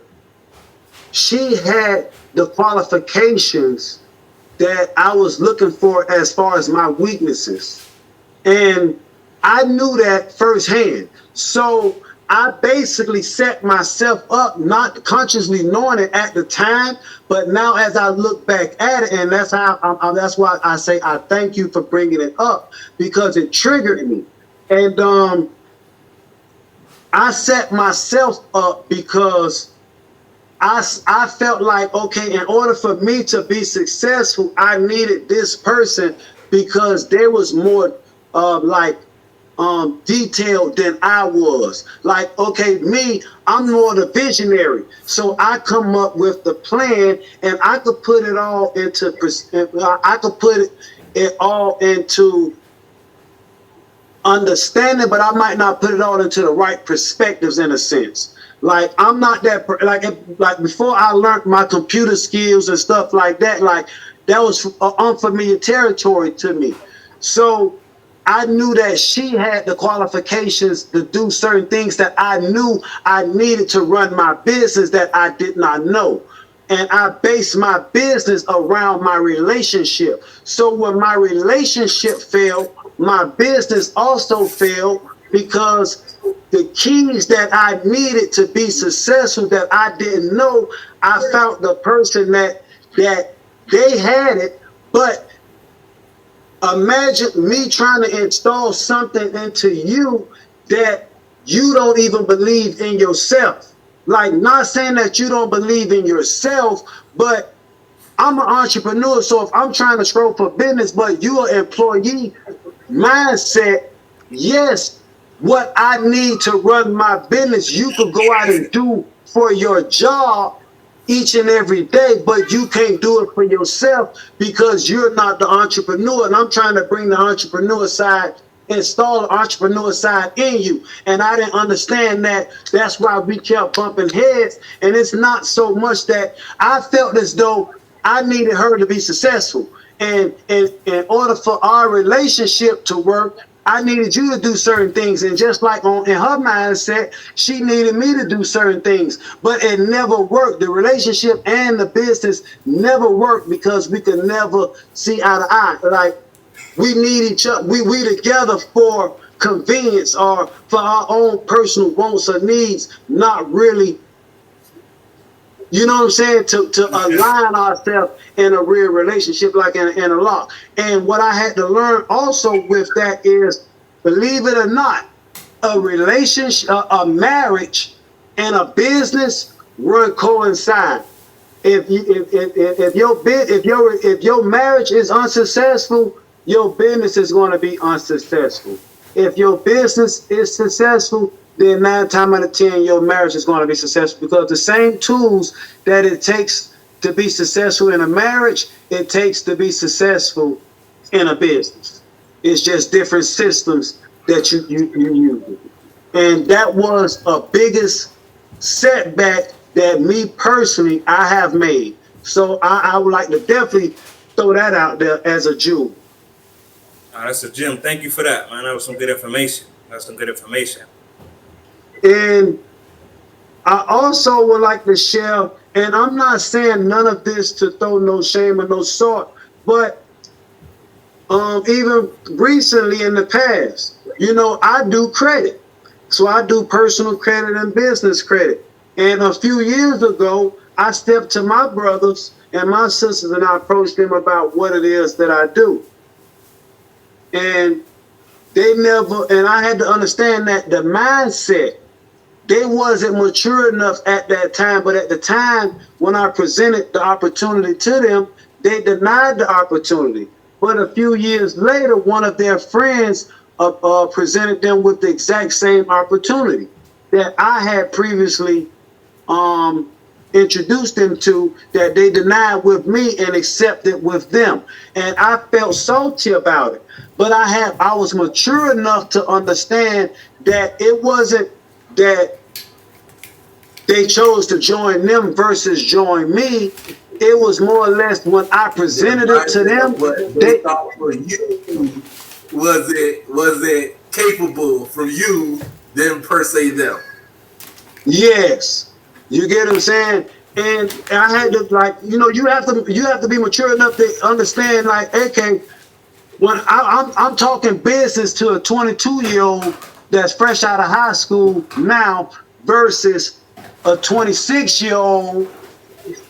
she had the qualifications that I was looking for as far as my weaknesses. And I knew that firsthand. So I basically set myself up, not consciously knowing it at the time, but now as I look back at it, and that's why I say I thank you for bringing it up, because it triggered me. And I set myself up because I felt like, okay, in order for me to be successful, I needed this person because there was more detailed than I was. Like, okay, I'm more the visionary. So I come up with the plan and I could put it all into, understanding, but I might not put it all into the right perspectives in a sense. Like I'm not that like before I learned my computer skills and stuff like that, like that was unfamiliar territory to me. So I knew that she had the qualifications to do certain things that I knew I needed to run my business that I did not know. And I based my business around my relationship. So when my relationship failed, my business also failed because the keys that I needed to be successful that I didn't know, I found the person that they had it. But imagine me trying to install something into you that you don't even believe in yourself. Like, not saying that you don't believe in yourself, but I'm an entrepreneur. So if I'm trying to scroll for business, but you're an employee mindset, yes, what I need to run my business, you could go out and do for your job each and every day, but you can't do it for yourself because you're not the entrepreneur. And I'm trying to bring the entrepreneur side, install the entrepreneur side in you. And I didn't understand that. That's why we kept bumping heads. And it's not so much that I felt as though I needed her to be successful. And in order for our relationship to work, I needed you to do certain things. And just like in her mindset, she needed me to do certain things. But it never worked. The relationship and the business never worked because we could never see eye to eye. Like, we need each other. We together for convenience or for our own personal wants or needs, not really, you know what I'm saying, to align ourselves in a real relationship, like in a lock. And what I had to learn also with that is, believe it or not, a relationship, a marriage, and a business run coincide. If your marriage is unsuccessful, your business is going to be unsuccessful. if your business is successful, then 9 times out of 10, your marriage is going to be successful, because the same tools that it takes to be successful in a marriage, it takes to be successful in a business. It's just different systems that you use. And that was a biggest setback that me personally, I have made. So I would like to definitely throw that out there as a Jew. That's a gem. Thank you for that, man. That was some good information. That's some good information. And I also would like to share, and I'm not saying none of this to throw no shame or no salt, but even recently in the past, you know, I do credit. So I do personal credit and business credit. And a few years ago, I stepped to my brothers and my sisters and I approached them about what it is that I do. And they never, and I had to understand that the mindset, they wasn't mature enough at that time. But at the time when I presented the opportunity to them, they denied the opportunity. But a few years later, one of their friends presented them with the exact same opportunity that I had previously introduced them to, that they denied with me and accepted with them. And I felt salty about it. But I was mature enough to understand that it wasn't that they chose to join them versus join me. It was more or less when I presented it to them. They thought for you, was it capable from you than per se them? Yes, you get what I'm saying. And I had to, like, you know, you have to be mature enough to understand, like, okay, when I'm talking business to a 22-year-old that's fresh out of high school now versus a 26-year-old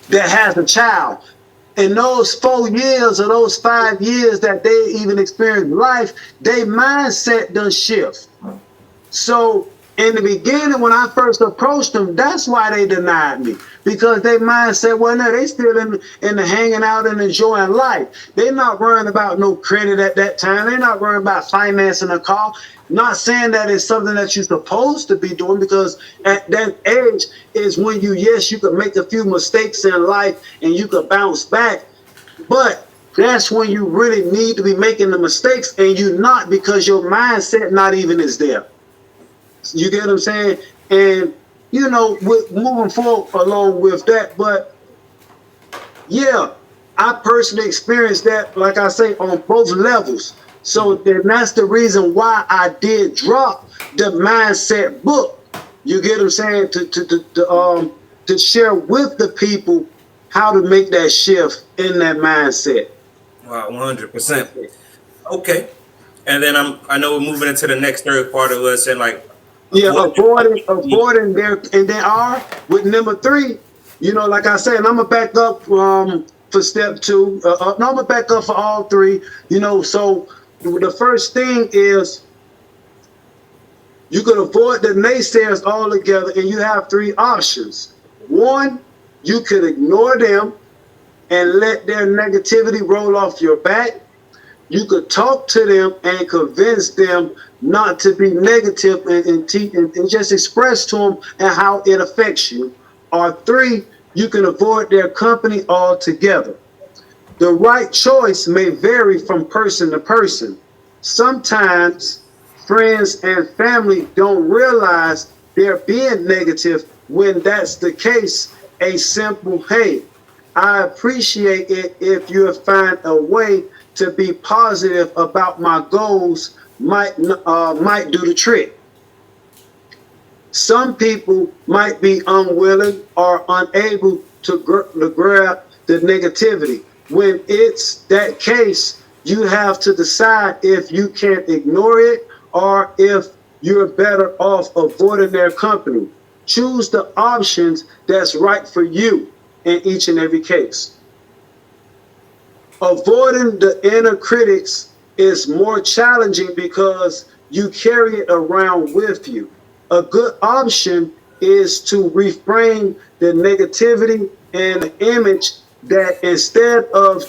that has a child. In those 4 years or those 5 years that they even experienced life, their mindset done shift. So in the beginning, when I first approached them, that's why they denied me, because their mindset, well, no, they still in the hanging out and enjoying life. They're not worrying about no credit at that time. They're not worrying about financing a car. Not saying that it's something that you're supposed to be doing, because at that age is when you can make a few mistakes in life and you can bounce back. But that's when you really need to be making the mistakes, and you're not, because your mindset not even is there. You get what I'm saying? And, you know, moving forward along with that, but yeah, I personally experienced that, like I say, on both levels. So then that's the reason why I did drop the mindset book. You get what I'm saying? To share with the people how to make that shift in that mindset. Wow, 100%. Okay. And then I know we're moving into the next third part of us, and like, yeah, avoiding there, and they are with number 3. You know, like I said, and I'm gonna back up for step 2. No, I'm gonna back up for all 3. You know, so the first thing is you can avoid the naysayers altogether, and you have 3 options. 1, you could ignore them and let their negativity roll off your back. You could talk to them and convince them not to be negative and just express to them and how it affects you. Or 3, you can avoid their company altogether. The right choice may vary from person to person. Sometimes friends and family don't realize they're being negative. When that's the case, a simple, hey, I appreciate it if you find a way to be positive about my goals might do the trick. Some people might be unwilling or unable to grab the negativity. When it's that case, you have to decide if you can ignore it or if you're better off avoiding their company. Choose the options that's right for you in each and every case. Avoiding the inner critics is more challenging because you carry it around with you. A good option is to reframe the negativity and the image that instead of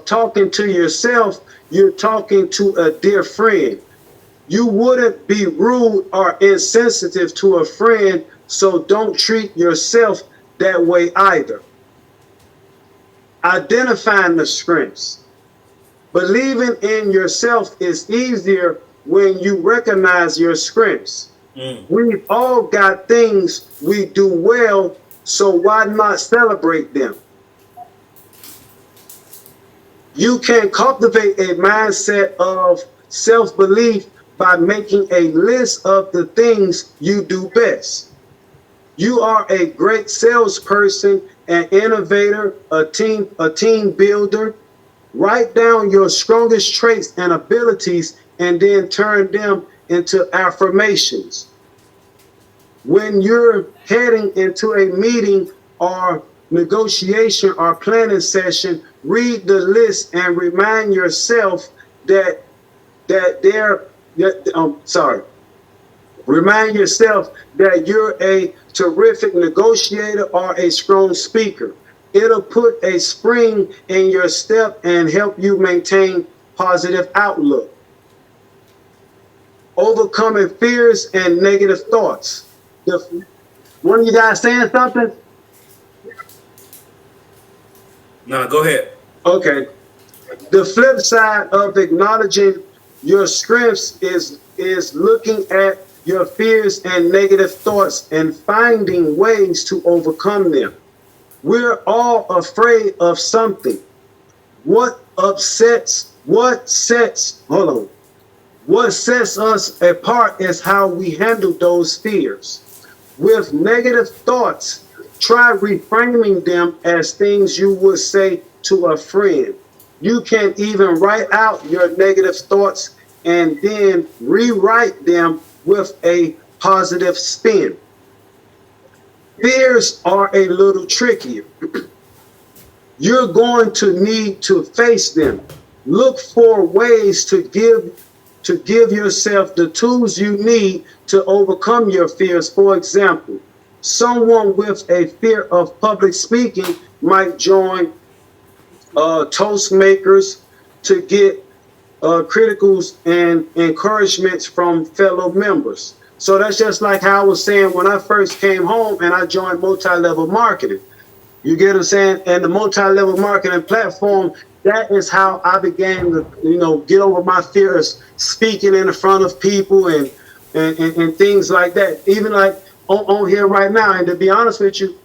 talking to yourself, you're talking to a dear friend. You wouldn't be rude or insensitive to a friend, so don't treat yourself that way either. Identifying the strengths. Believing in yourself is easier when you recognize your strengths. We've all got things we do well, so why not celebrate them? You can cultivate a mindset of self-belief by making a list of the things you do best. You are a great salesperson, an innovator, a team builder. Write down your strongest traits and abilities and then turn them into affirmations. When you're heading into a meeting or negotiation or planning session, read the list and remind yourself remind yourself that you're a terrific negotiator or a strong speaker. It'll put a spring in your step and help you maintain positive outlook. Overcoming fears and negative thoughts. One of you guys saying something? No, go ahead. Okay. The flip side of acknowledging your strengths is looking at your fears and negative thoughts and finding ways to overcome them. We're all afraid of something. What sets us apart is how we handle those fears. With negative thoughts, try reframing them as things you would say to a friend. You can even write out your negative thoughts and then rewrite them with a positive spin. Fears are a little trickier. You're going to need to face them. Look for ways to give yourself the tools you need to overcome your fears. For example, someone with a fear of public speaking might join Toastmakers to get criticals and encouragements from fellow members. So that's just like how I was saying when I first came home and I joined multi-level marketing. You get what I'm saying? And the multi-level marketing platform, that is how I began to, get over my fears, speaking in front of people and things like that. Even like on here right now. And to be honest with you,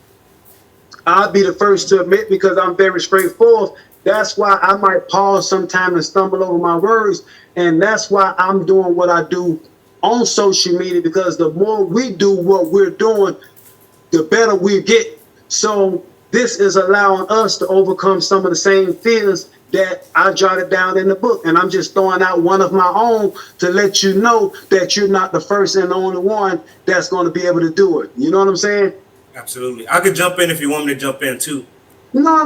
I'll be the first to admit, because I'm very straightforward, that's why I might pause sometime and stumble over my words. And that's why I'm doing what I do on social media, because the more we do what we're doing, the better we get. So this is allowing us to overcome some of the same fears that I jotted down in the book. And I'm just throwing out one of my own to let you know that you're not the first and the only one that's going to be able to do it. You know what I'm saying? Absolutely. I could jump in if you want me to jump in too. No.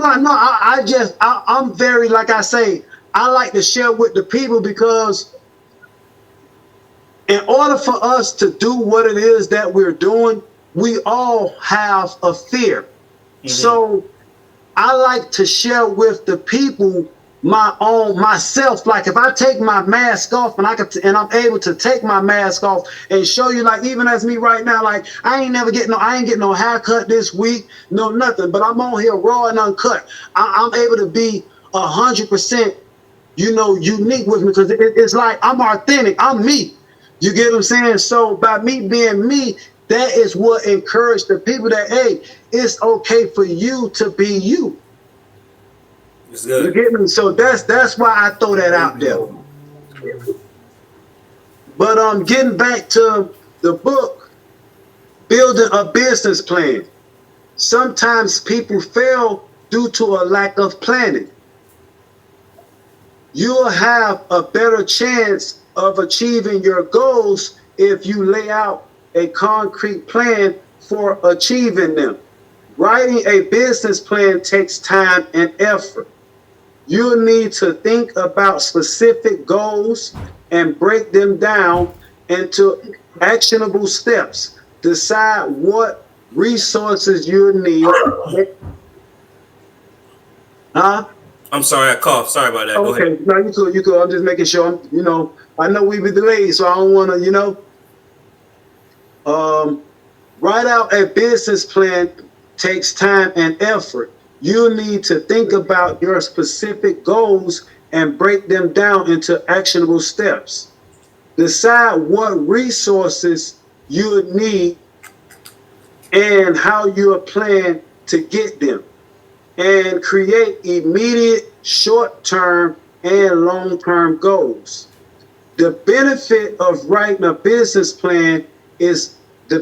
I'm very, like I say, I like to share with the people, because in order for us to do what it is that we're doing, we all have a fear. Mm-hmm. So I like to share with the people myself. Like if I take my mask off and I'm able to take my mask off and show you, like even as me right now, like I ain't getting no haircut this week, no nothing, but I'm on here raw and uncut. I'm able to be 100%, unique with me, because it's like I'm authentic. I'm me. You get what I'm saying? So by me being me, that is what encouraged the people that, hey, it's okay for you to be you. It's good. You get me? So that's why I throw that out there. But getting back to the book, building a business plan. Sometimes people fail due to a lack of planning. You'll have a better chance of achieving your goals if you lay out a concrete plan for achieving them. Writing a business plan takes time and effort. You'll need to think about specific goals and break them down into actionable steps. Decide what resources you need. I'm sorry, I coughed. Sorry about that. Go ahead. No, you cool. I'm just making sure I know we be delayed, so I don't want to, write out a business plan takes time and effort. You need to think about your specific goals and break them down into actionable steps. Decide what resources you would need and how you plan to get them. And create immediate, short-term, and long-term goals. The benefit of writing a business plan is the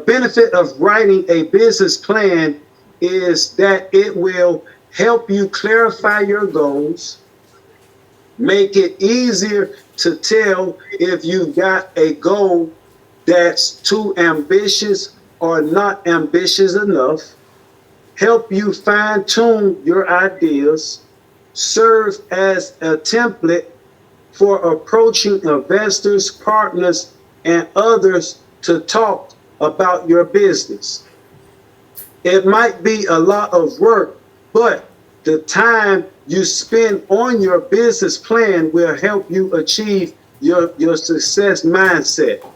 benefit of writing a business plan is that it will help you clarify your goals, make it easier to tell if you've got a goal that's too ambitious or not ambitious enough, help you fine-tune your ideas, serve as a template for approaching investors, partners, and others to talk about your business. It might be a lot of work, but the time you spend on your business plan will help you achieve your success mindset.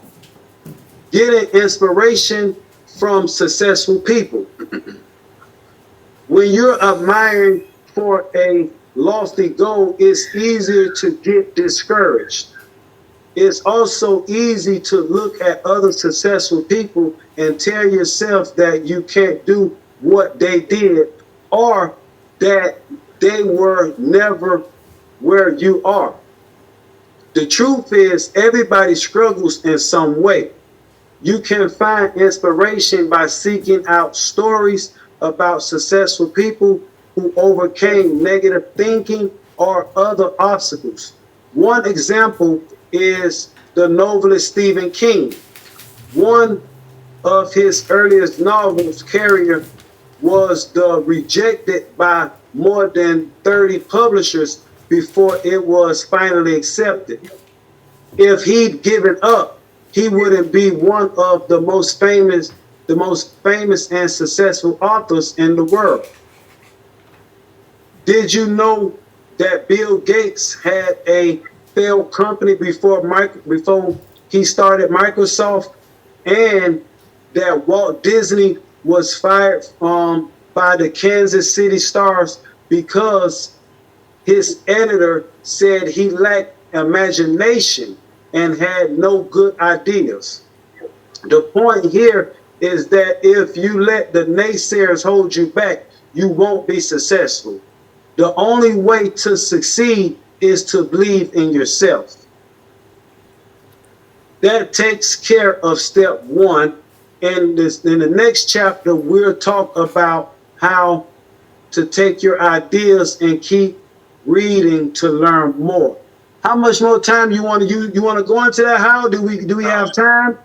Getting inspiration from successful people. When you're admiring for a lofty goal, it's easier to get discouraged. It's also easy to look at other successful people and tell yourself that you can't do what they did or that they were never where you are. The truth is, everybody struggles in some way. You can find inspiration by seeking out stories about successful people who overcame negative thinking or other obstacles. One example is the novelist Stephen King. One of his earliest novels, Carrier, was rejected by more than 30 publishers before it was finally accepted. If he'd given up, he wouldn't be one of the most famous and successful authors in the world. Did you know that Bill Gates had a failed company before he started Microsoft, and that Walt Disney was fired by the Kansas City Stars because his editor said he lacked imagination and had no good ideas? The point here is that if you let the naysayers hold you back, you won't be successful. The only way to succeed is to believe in yourself. That takes care of step one. In the next chapter, we'll talk about how to take your ideas and keep reading to learn more. How much more time you want to go into that? How do we have time?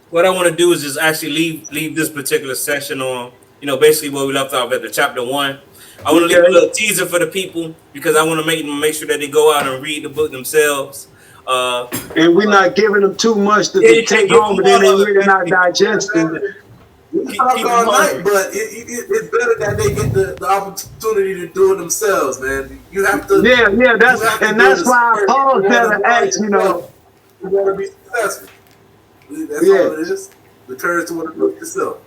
What I want to do is just actually leave this particular session on, basically where we left off at the chapter 1. I want to leave a little teaser for the people because I want to make sure that they go out and read the book themselves. And we're not giving them too much to take home, but then they're really not digesting. We talk all night, but it's better that they get the opportunity to do it themselves, man. You have to. Yeah, that's why Paul said to ask, You want to be successful. That's all it is. The courage to want to do it yourself.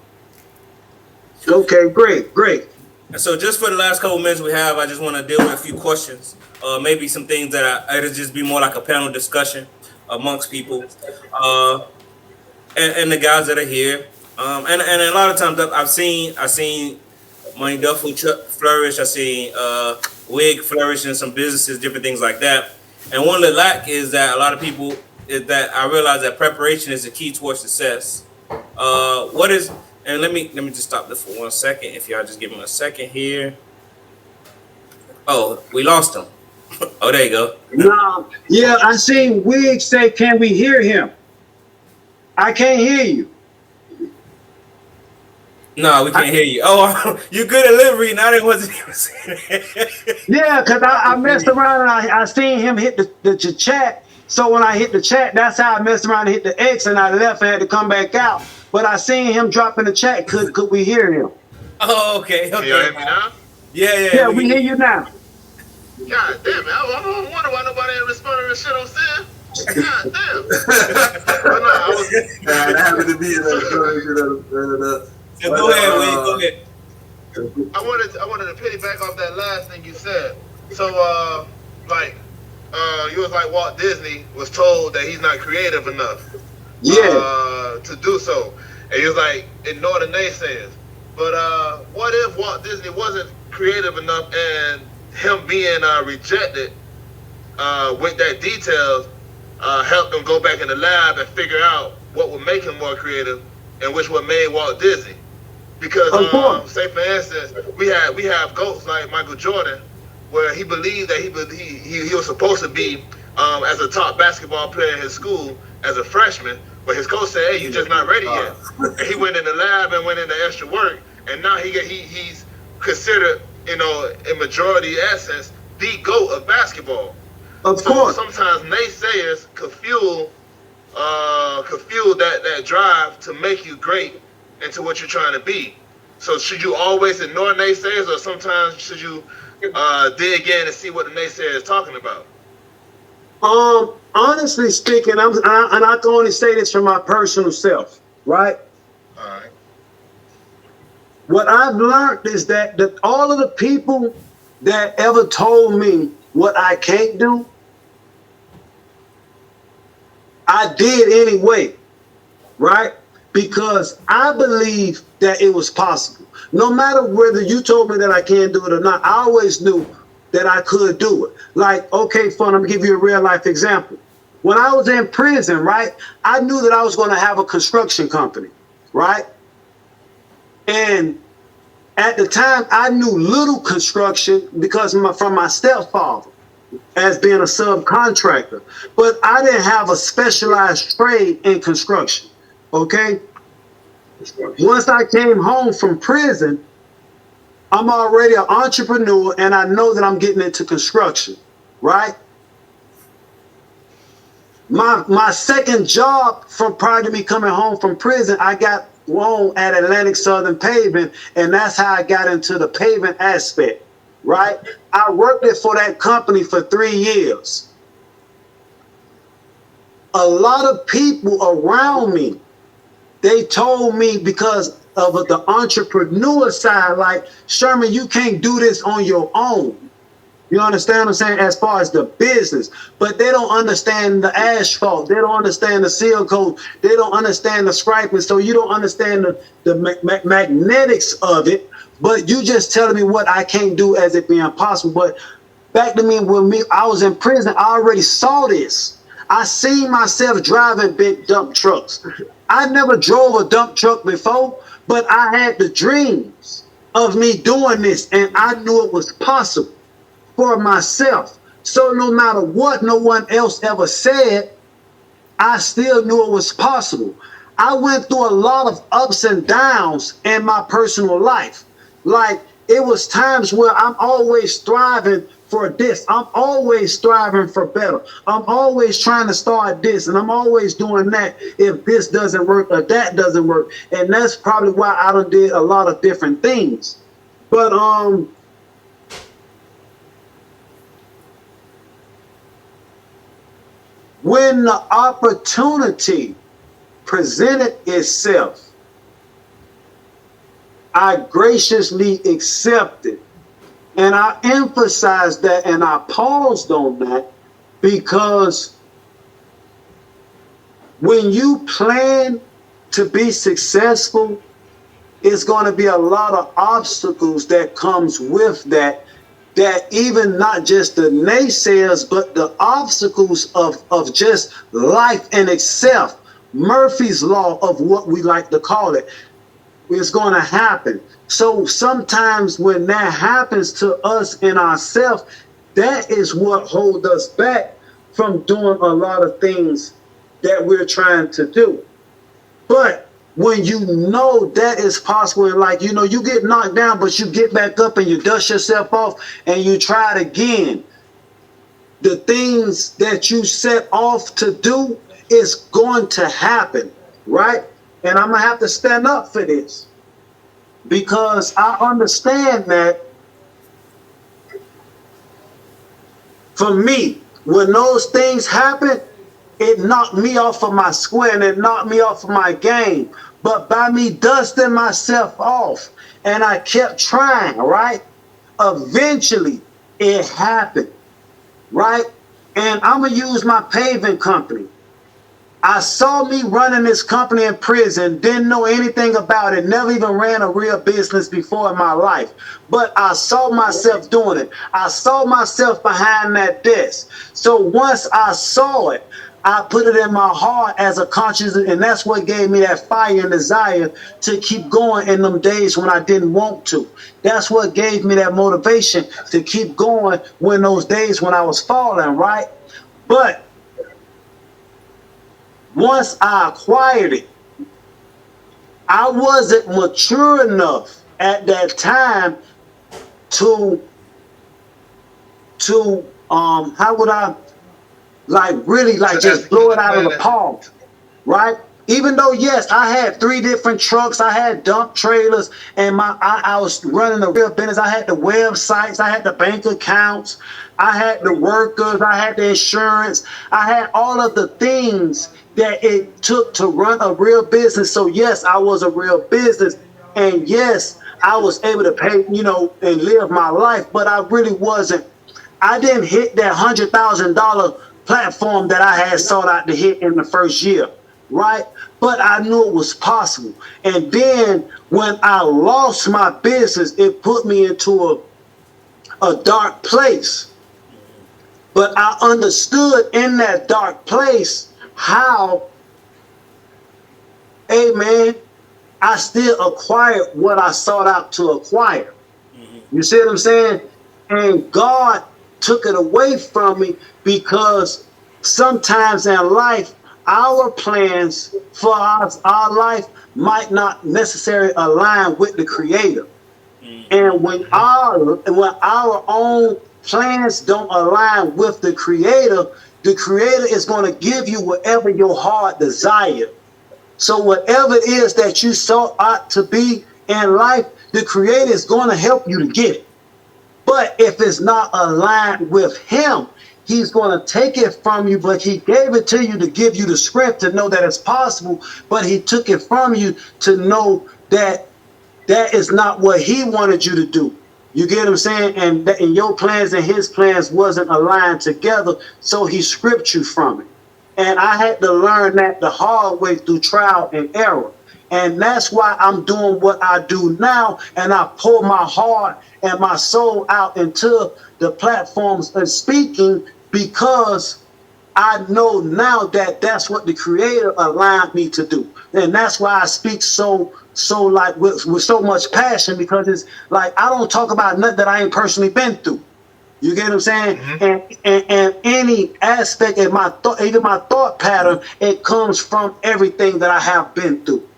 Okay, great. And so just for the last couple minutes we have, I just want to deal with a few questions. Maybe some things that it'll just be more like a panel discussion amongst people. And the guys that are here. And a lot of times I seen Money Duffel flourish. I seen Wig flourish in some businesses, different things like that. And one of the lack is that a lot of people is that I realize that preparation is the key towards success. And let me just stop this for 1 second. If y'all just give me a second here. Oh, we lost him. Oh, there you go. No, yeah, I seen Wig say, "Can we hear him?" I can't hear you. No, we can't hear you. Oh, you good at lip reading. I didn't want to even say that. Yeah, because I messed around and I seen him hit the chat. So when I hit the chat, that's how I messed around and hit the X, and I left and had to come back out. But I seen him drop in the chat. Could we hear him? Oh, okay. Can you hear me now? Yeah, we hear you now. God damn it. I wonder why nobody ain't responding to shit I'm saying. God damn. But no, I was. That happened to be in So go ahead, Wade. Go ahead. I wanted to piggyback off that last thing you said. So, you was like Walt Disney was told that he's not creative enough. Yeah. To do so, and he was like, ignore the naysayers. But what if Walt Disney wasn't creative enough, and him being rejected with that details helped him go back in the lab and figure out what would make him more creative and which what made Walt Disney? Because say for instance, we have goats like Michael Jordan, where he believed that he was supposed to be as a top basketball player in his school as a freshman, but his coach said, "Hey, you're just not ready yet." And he went in the lab and went into extra work, and now he's considered, in majority essence, the GOAT of basketball. Of course. Sometimes naysayers could fuel that drive to make you great into what you're trying to be. So should you always ignore naysayers, or sometimes should you dig in and see what the naysayer is talking about? Honestly speaking, and I can only say this from my personal self, right? All right. What I've learned is that all of the people that ever told me what I can't do, I did anyway, right? Because I believe that it was possible. No matter whether you told me that I can't do it or not, I always knew that I could do it. Like, okay, fun, I'm gonna give you a real life example. When I was in prison, right, I knew that I was gonna have a construction company, right? And at the time, I knew little construction because from my stepfather as being a subcontractor, but I didn't have a specialized trade in construction, okay? Once I came home from prison, I'm already an entrepreneur and I know that I'm getting into construction, right? My second job prior to me coming home from prison, I got on at Atlantic Southern Paving, and that's how I got into the paving aspect, right? I worked there for that company for 3 years. A lot of people around me, they told me because of the entrepreneur side, like, Sherman, you can't do this on your own. You understand what I'm saying? As far as the business, but they don't understand the asphalt. They don't understand the seal coat. They don't understand the striping. So you don't understand the magnetics of it, but you just telling me what I can't do as it being possible. But back to me, I was in prison, I already saw this. I seen myself driving big dump trucks. I never drove a dump truck before, but I had the dreams of me doing this, and I knew it was possible for myself. So no matter what no one else ever said, I still knew it was possible. I went through a lot of ups and downs in my personal life. Like, it was times where I'm always striving for this. I'm always striving for better. I'm always trying to start this, and I'm always doing that if this doesn't work or that doesn't work. And that's probably why I done did a lot of different things. But when the opportunity presented itself, I graciously accepted. And I emphasized that, and I paused on that, because when you plan to be successful, it's going to be a lot of obstacles that comes with that even not just the naysayers, but the obstacles of just life in itself. Murphy's Law of what we like to call it is going to happen. So sometimes when that happens to us in ourselves, that is what holds us back from doing a lot of things that we're trying to do. But when you know that is possible, and like, you get knocked down, but you get back up and you dust yourself off and you try it again, the things that you set off to do is going to happen, right? And I'm going to have to stand up for this, because I understand that for me, when those things happen, it knocked me off of my square and it knocked me off of my game. But by me dusting myself off and I kept trying, right? Eventually it happened, right? And I'm going to use my paving company. I saw me running this company in prison, didn't know anything about it, never even ran a real business before in my life. But I saw myself doing it. I saw myself behind that desk. So once I saw it, I put it in my heart as a conscience, and that's what gave me that fire and desire to keep going in them days when I didn't want to. That's what gave me that motivation to keep going when those days when I was falling, right? But once I acquired it, I wasn't mature enough at that time to how would I really just blow it out of the palm, right? Even though, yes, I had 3 different trucks, I had dump trailers, and I was running a real business. I had the websites, I had the bank accounts, I had the workers, I had the insurance, I had all of the things that it took to run a real business. So yes, I was a real business, and yes, I was able to pay, and live my life, but I really wasn't. I didn't hit that $100,000 platform that I had sought out to hit in the first year, right? But I knew it was possible. And then when I lost my business, it put me into a dark place. But I understood in that dark place how, hey man, I still acquired what I sought out to acquire. You see what I'm saying? And God took it away from me because sometimes in life, our plans for our life might not necessarily align with the Creator. And when our own plans don't align with the Creator is going to give you whatever your heart desires. So whatever it is that you sought out to be in life, the Creator is going to help you to get it. But if it's not aligned with Him, He's going to take it from you, but He gave it to you to give you the strength to know that it's possible, but He took it from you to know that that is not what He wanted you to do. You get what I'm saying? And your plans and His plans wasn't aligned together, so He stripped you from it. And I had to learn that the hard way through trial and error. And that's why I'm doing what I do now, and I pour my heart and my soul out into the platforms of speaking, because I know now that that's what the Creator allowed me to do. And that's why I speak so like with so much passion, because it's like I don't talk about nothing that I ain't personally been through. You get what I'm saying? And any aspect of my thought, even my thought pattern, it comes from everything that I have been through.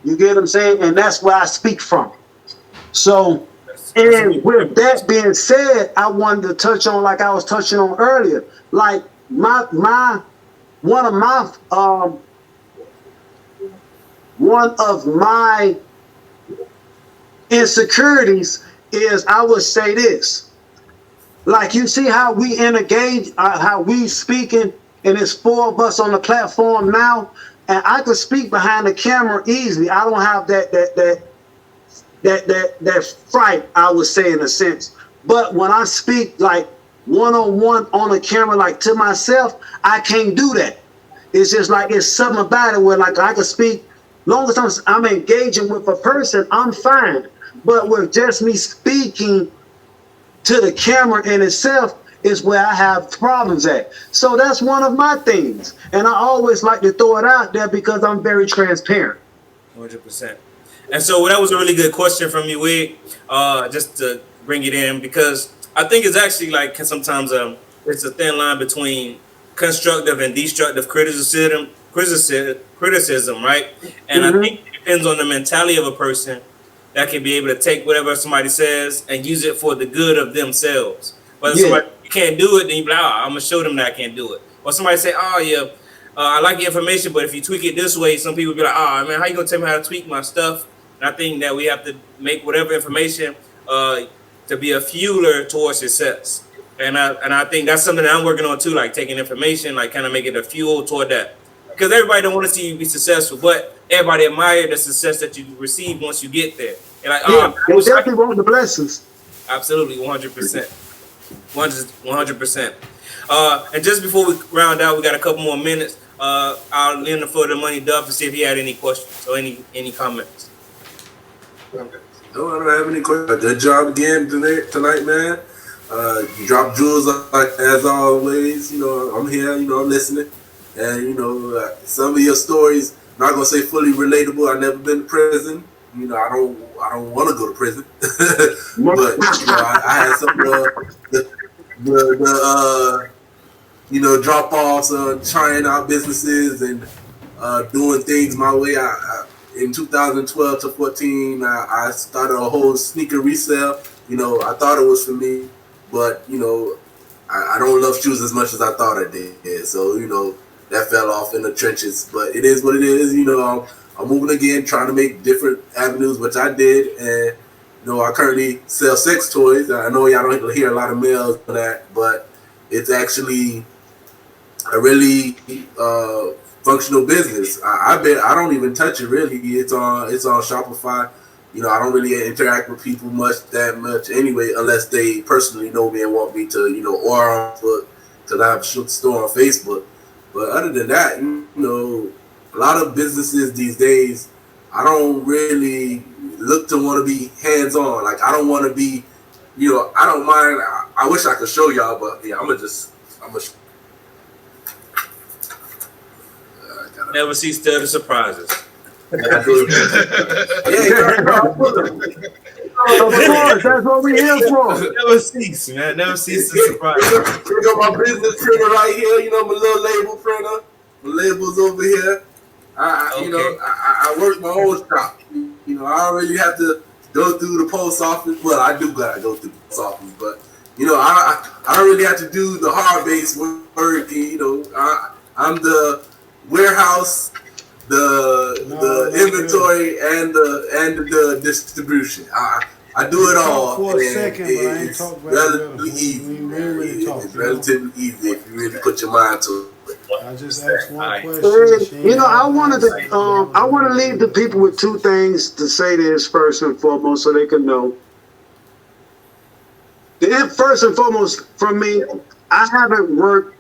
You get what I'm saying? And that's where I speak from. So, and with that being said, I wanted to touch on, like I was touching on earlier, like one of my insecurities is, I would say this, like you see how we engage, how we speaking, and it's 4 of us on the platform now, and I could speak behind the camera easily. I don't have that fright, I would say, in a sense. But when I speak like one-on-one on a camera, like to myself, I can't do that. It's just like, it's something about it where like I can speak, long as I'm engaging with a person, I'm fine. But with just me speaking to the camera in itself is where I have problems at. So that's one of my things. And I always like to throw it out there because I'm very transparent. 100%. And so that was a really good question from you, Wig, just to bring it in, because I think it's actually like sometimes it's a thin line between constructive and destructive criticism, right? And I think it depends on the mentality of a person that can be able to take whatever somebody says and use it for the good of themselves. But somebody, you can't do it, then you be like, oh, I'm gonna show them that I can't do it. Or somebody say, oh yeah, I like your information, but if you tweak it this way, some people be like, oh man, how you gonna tell me how to tweak my stuff? And I think that we have to make whatever information to be a fueler towards success. And I think that's something that I'm working on too, like taking information, like kind of making a fuel toward that. Because everybody don't want to see you be successful, but everybody admire the success that you receive once you get there. And like, Yeah, they definitely want the blessings. absolutely, 100%, 100%. And just before we round out, we got a couple more minutes. I'll leave the floor to Money Duff to see if he had any questions or any comments. No, I don't have any questions. Good job again tonight, man. You dropped jewels like as always. You know, I'm here. You know, I'm listening, and you know, some of your stories. Not gonna say fully relatable. I've never been to prison. You know, I don't want to go to prison, but you know, I had some the you know, drop offs, trying out businesses and doing things my way. In 2012 to 14, I started a whole sneaker resale. You know, I thought it was for me, but you know, I don't love shoes as much as I thought I did. So you know, that fell off in the trenches. But it is what it is. You know, I'm moving again, trying to make different avenues, which I did. And you know, I currently sell sex toys. I know y'all don't hear a lot of mails for that, but it's actually a really functional business. I bet I don't even touch it really. It's on Shopify. You know, I don't really interact with people that much anyway, unless they personally know me and want me to, you know, or on foot, because I have a store on Facebook. But other than that, you know, a lot of businesses these days, I don't really look to want to be hands-on. Like, I don't want to be, you know, I don't mind. I wish I could show y'all, but yeah, I'm gonna Never cease to the surprises. Of course, that's what we're here for. Never cease, man. Never cease to surprise. You got my business printer right here. You know, my little label printer. My labels over here. You know, I work my own shop. You know, I don't really have to go through the post office. Well, I do gotta go through the post office, but you know, I don't really have to do the hard base work. You know, I'm the warehouse, the inventory, and the distribution. I do it all. For a second, but I ain't talk relatively easy. It's relatively easy if you really put your mind to it. I just asked one question. You know, I want to leave the people with two things to say this first and foremost, so they can know. First and foremost, from me, I haven't worked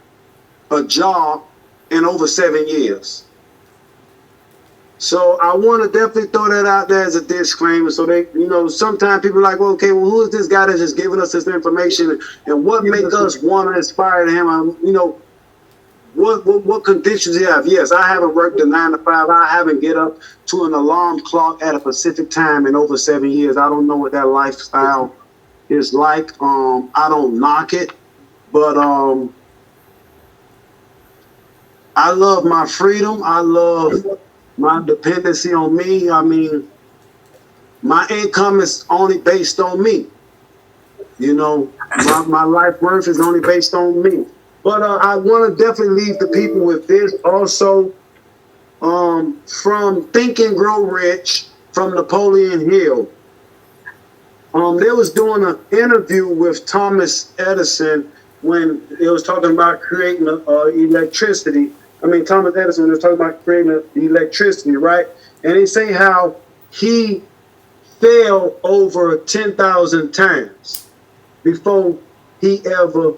a job in over 7 years. So I want to definitely throw that out there as a disclaimer. So they, you know, sometimes people are like, well, okay, well, who is this guy that's just giving us this information, and what make us want to inspire him? You know, what conditions he have? Yes, I haven't worked a 9 to 5. I haven't get up to an alarm clock at a specific time in over 7 years. I don't know what that lifestyle is like. I don't knock it, but I love my freedom. I love my dependency on me. I mean, my income is only based on me. You know, my life worth is only based on me. But I want to definitely leave the people with this also. From Think and Grow Rich from Napoleon Hill. They was doing an interview with Thomas Edison when it was talking about creating electricity. I mean, Thomas Edison was talking about creating electricity, right? And they say how he failed over 10,000 times before he ever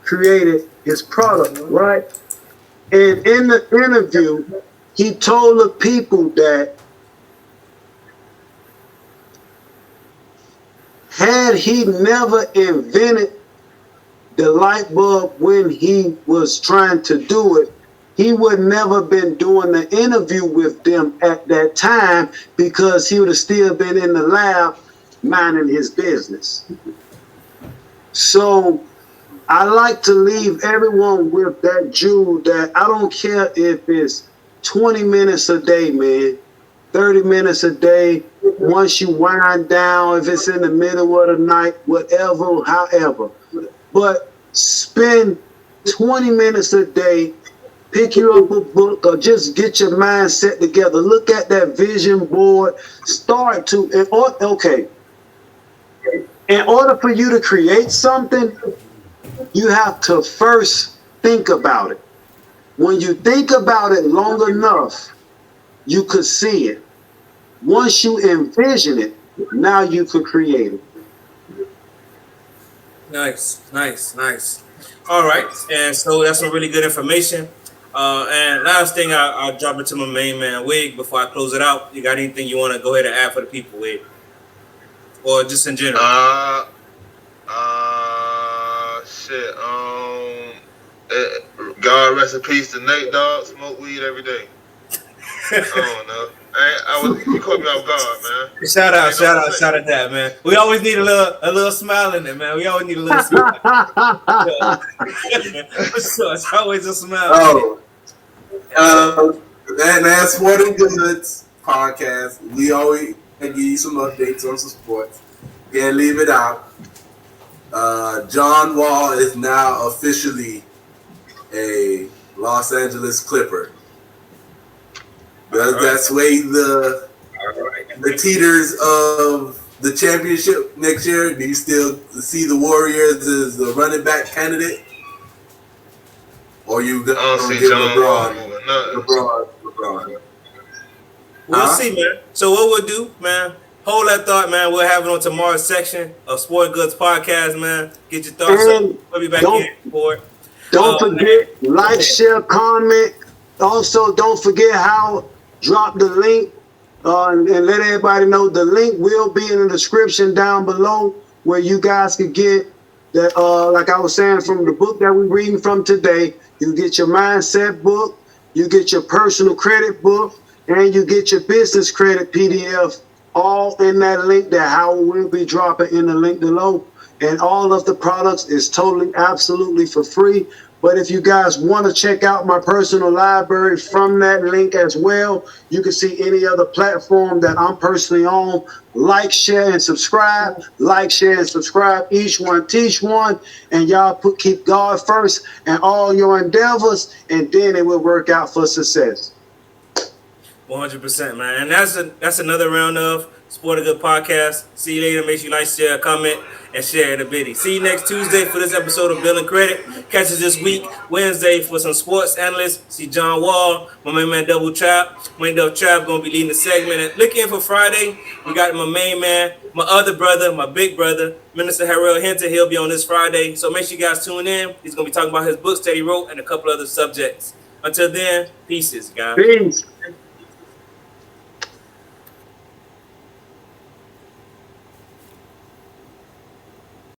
created his product, right? And in the interview, he told the people that had he never invented the light bulb when he was trying to do it, he would never been doing the interview with them at that time, because he would have still been in the lab minding his business. So I like to leave everyone with that jewel, that I don't care if it's 20 minutes a day, man, 30 minutes a day, once you wind down, if it's in the middle of the night, whatever, however. But spend 20 minutes a day, pick you up a book, or just get your mind set together. Look at that vision board. Start to, okay, in order for you to create something, you have to first think about it. When you think about it long enough, you could see it. Once you envision it, now you could create it. Nice. All right, and so that's some really good information. And last thing, I'll drop it to my main man, Wig, before I close it out. You got anything you want to go ahead and add for the people, Wig? Or just in general? Shit. God rest in peace to Nate Dogg. Smoke weed every day. I don't know. You caught me off guard, man. Shout out that, man. We always need a little smile in it, man. We always need a little smile. So it's always a smile. That's Sporting Goods podcast. We always give you some updates on some sports. Can't leave it out. John Wall is now officially a Los Angeles Clipper. That's way the teeters of the championship next year. Do you still see the Warriors as the running back candidate? Or you gonna give LeBron? We'll see, man. So what we'll do, man, hold that thought, man. We'll have it on tomorrow's section of Sport Goods Podcast, man. Get your thoughts up. We'll be back here for it. Don't forget, like, share, comment. Also, don't forget how drop the link and let everybody know the link will be in the description down below where you guys can get that, like I was saying, from the book that we're reading from today. You get your mindset book, you get your personal credit book, and you get your business credit PDF, all in that link that Howard will be dropping in the link below. And all of the products is totally, absolutely for free. But if you guys want to check out my personal library from that link as well, you can see any other platform that I'm personally on. Like, share, and subscribe. Like, share, and subscribe. Each one, teach one. And y'all keep God first in all your endeavors, and then it will work out for success. 100%, man. And that's another round of Sport a Good Podcast. See you later. Make sure you like, share, comment, and share the video. See you next Tuesday for this episode of Bill and Credit. Catch us this week, Wednesday, for some sports analysts. See John Wall, my main man Double Trap. Main Double Trap going to be leading the segment. And look in for Friday. We got my main man, my other brother, my big brother, Minister Harold Hinton. He'll be on this Friday. So make sure you guys tune in. He's going to be talking about his books that he wrote and a couple other subjects. Until then, pieces, guys. Peace.